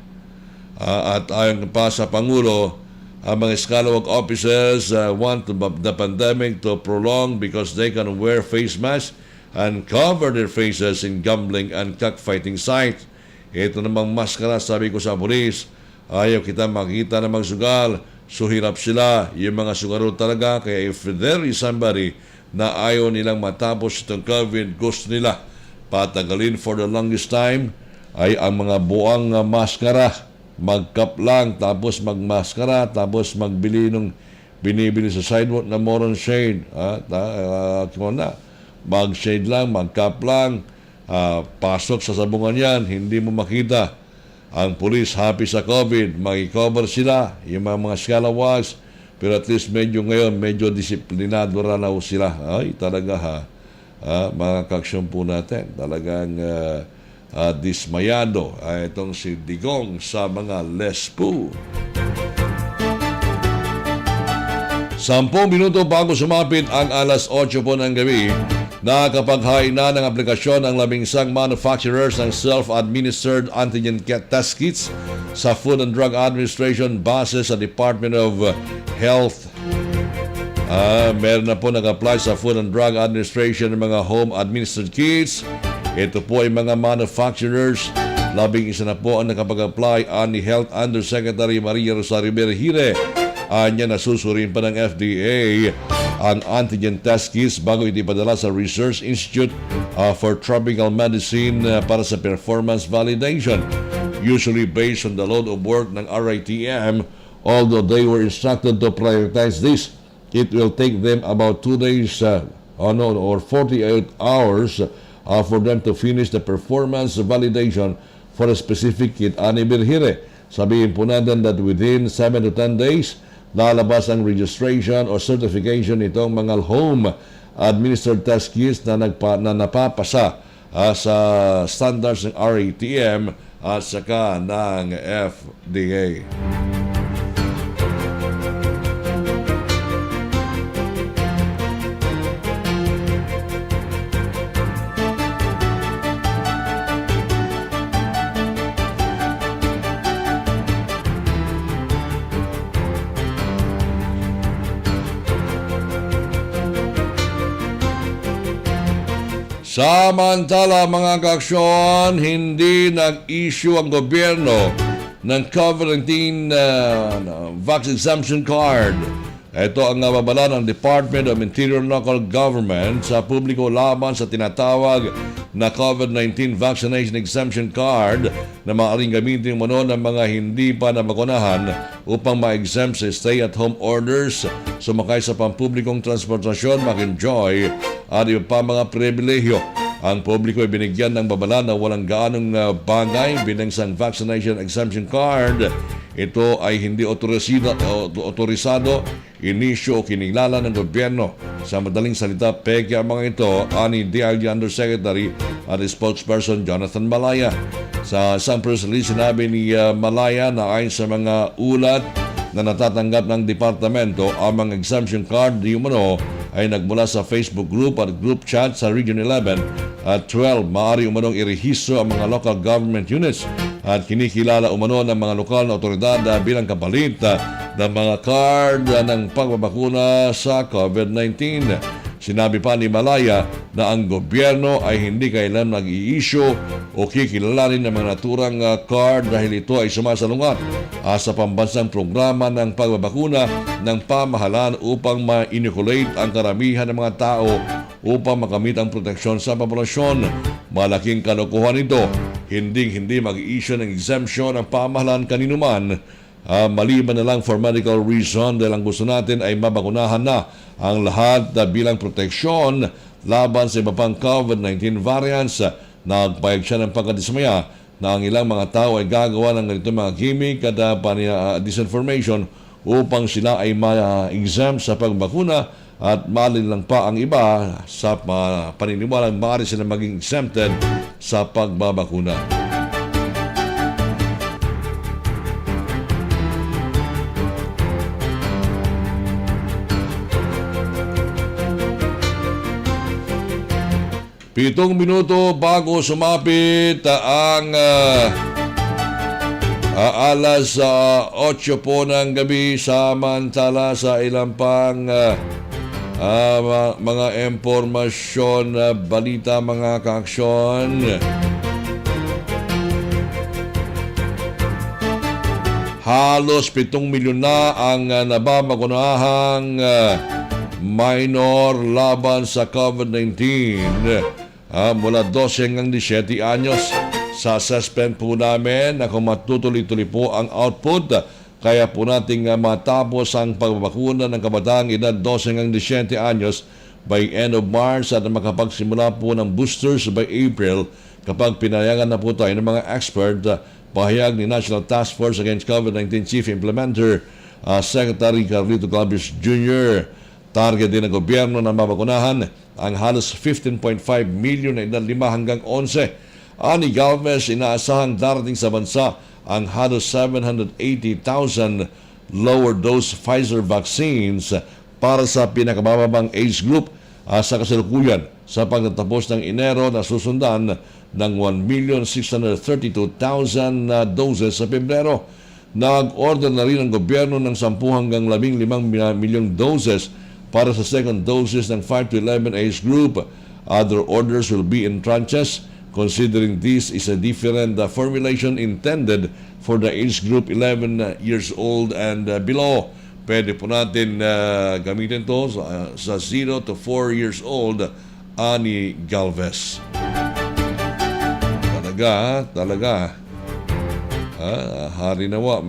At ayon pa sa Pangulo, ang mga scalawag officers want the pandemic to prolong because they can wear face masks and cover their faces in gambling and cockfighting sites. Ito namang maskara, sabi ko sa pulis, ayaw kita makita na magsugal, so hirap sila. Yung mga sugaro talaga, kaya if there is somebody na ayaw nilang matapos itong COVID, gusto nila patagalin for the longest time, ay ang mga buang maskara, mag-cup lang, tapos magmaskara, tapos magbili nung binibili sa sidewalk na moron shade. Mag-shade lang, mag-cup lang, pasok sa sabungan yan, hindi mo makita. Ang pulis happy sa COVID, mag-cover sila, yung mga scalawags, pero at least ngayon, medyo disiplinado na sila. Ay, talaga mga kaksyon po natin, talagang dismayado itong si Digong sa mga lespo. 10 minuto bago sumapit ang alas 8 po ng gabi, nakakapaghain na ng aplikasyon ang 11 manufacturers ng self-administered antigen test kits sa Food and Drug Administration base sa Department of Health. Meron na po nag-apply sa Food and Drug Administration ng mga home-administered kits. Ito po ay mga manufacturers. 11 na po ang nakapag-apply ni Health Undersecretary Maria Rosario Berhire. Anya nasusurin pa ng FDA ang antigen test kits bago ito ipadala sa Research Institute for Tropical Medicine para sa performance validation. Usually based on the load of work ng RITM, although they were instructed to prioritize this, it will take them about 2 days or 48 hours for them to finish the performance validation for a specific kit. Ani Berhire, sabihin po natin that within 7 to 10 days, lalabas ang registration o certification nitong mga home-administered test kits na napapasa sa standards ng RITM at saka ng FDA. Samantala mga kaaksyon, hindi nag-issue ang gobyerno ng COVID-19 vaccine exemption card. Ito ang nababala ng Department of Interior and Local Government sa publiko laban sa tinatawag na COVID-19 vaccination exemption card na maaaring gamitin mo ng mga hindi pa nabakunahan upang ma-exempt sa stay-at-home orders, sumakay sa pampublikong transportasyon, mag-enjoy at iba pa mga pribilehyo. Ang publiko ay binigyan ng babala na walang gaanong bagay bilang isang vaccination exemption card. Ito ay hindi otorisado, inisyo o kinilala ng gobyerno. Sa madaling salita, peke ang mga ito, ani DILG Undersecretary at spokesperson Jonathan Malaya. Sa isang press release, sinabi ni Malaya na ayon sa mga ulat na natatanggap ng departamento, ang mga exemption card di umano ay nagmula sa Facebook group at group chat sa Region 11 at 12. Maaari umanong irehistro ang mga local government units at kinikilala umano ng mga lokal na otoridad bilang kapalit ng mga card ng pagbabakuna sa COVID-19. Sinabi pa ni Malaya na ang gobyerno ay hindi kailan nag-i-issue o kikilalanin ng mga naturang card dahil ito ay sumasalungat sa pambansang programa ng pagbabakuna ng pamahalaan upang ma-inoculate ang karamihan ng mga tao upang makamit ang proteksyon sa populasyon. Malaking kalokohan ito. Hindi mag-i-issue ng exemption ang pamahalaan kaninuman maliban na lang for medical reason dahil ang gusto natin ay mabakunahan na ang lahat bilang proteksyon laban sa iba pang COVID-19 variants. Nagpayag siya ng pagkadismaya na ang ilang mga tao ay gagawa ng ganito mga gimmick at disinformation upang sila ay ma-exempt sa pagbakuna at malin lang pa ang iba sa paniniwalang maaari sila maging exempted sa pagbabakuna. Pitong minuto bago sumapit ang alas 8 po ng gabi, samantala sa ilang pang Mga impormasyon, balita mga kaaksyon. Halos 7 milyon na ang nabamakunahang minor laban sa COVID-19 mula 12 hanggang 17 anyos. Sa assessment po namin na kung matutuloy-tuloy po ang output, kaya po nating matapos ang pagbabakuna ng kabataang edad 12 hanggang 17 anyos by end of March at makapagsimula po ng boosters by April kapag pinayagan na po tayo ng mga expert. Pahayag ni National Task Force Against COVID-19 Chief Implementer Secretary Carlito Calvis Jr. Target din ng gobyerno na mabakunahan ang halos 15.5 million na edad 5 hanggang 11. Ani Galvez, inaasahang darating sa bansa ang halos 780,000 lower dose Pfizer vaccines para sa pinakamababang age group sa kasalukuyan sa pagtatapos ng Enero na susundan ng 1,632,000 doses sa Pebrero. Nag-order na rin ang gobyerno ng 10 hanggang 15 milyong doses para sa second doses ng 5 to 11 age group. Other orders will be in tranches considering this is a different formulation intended for the age group 11 years old and below. Pwede po natin gamitin to sa 0 to 4 years old, ani Galvez. Talaga, hari nawa.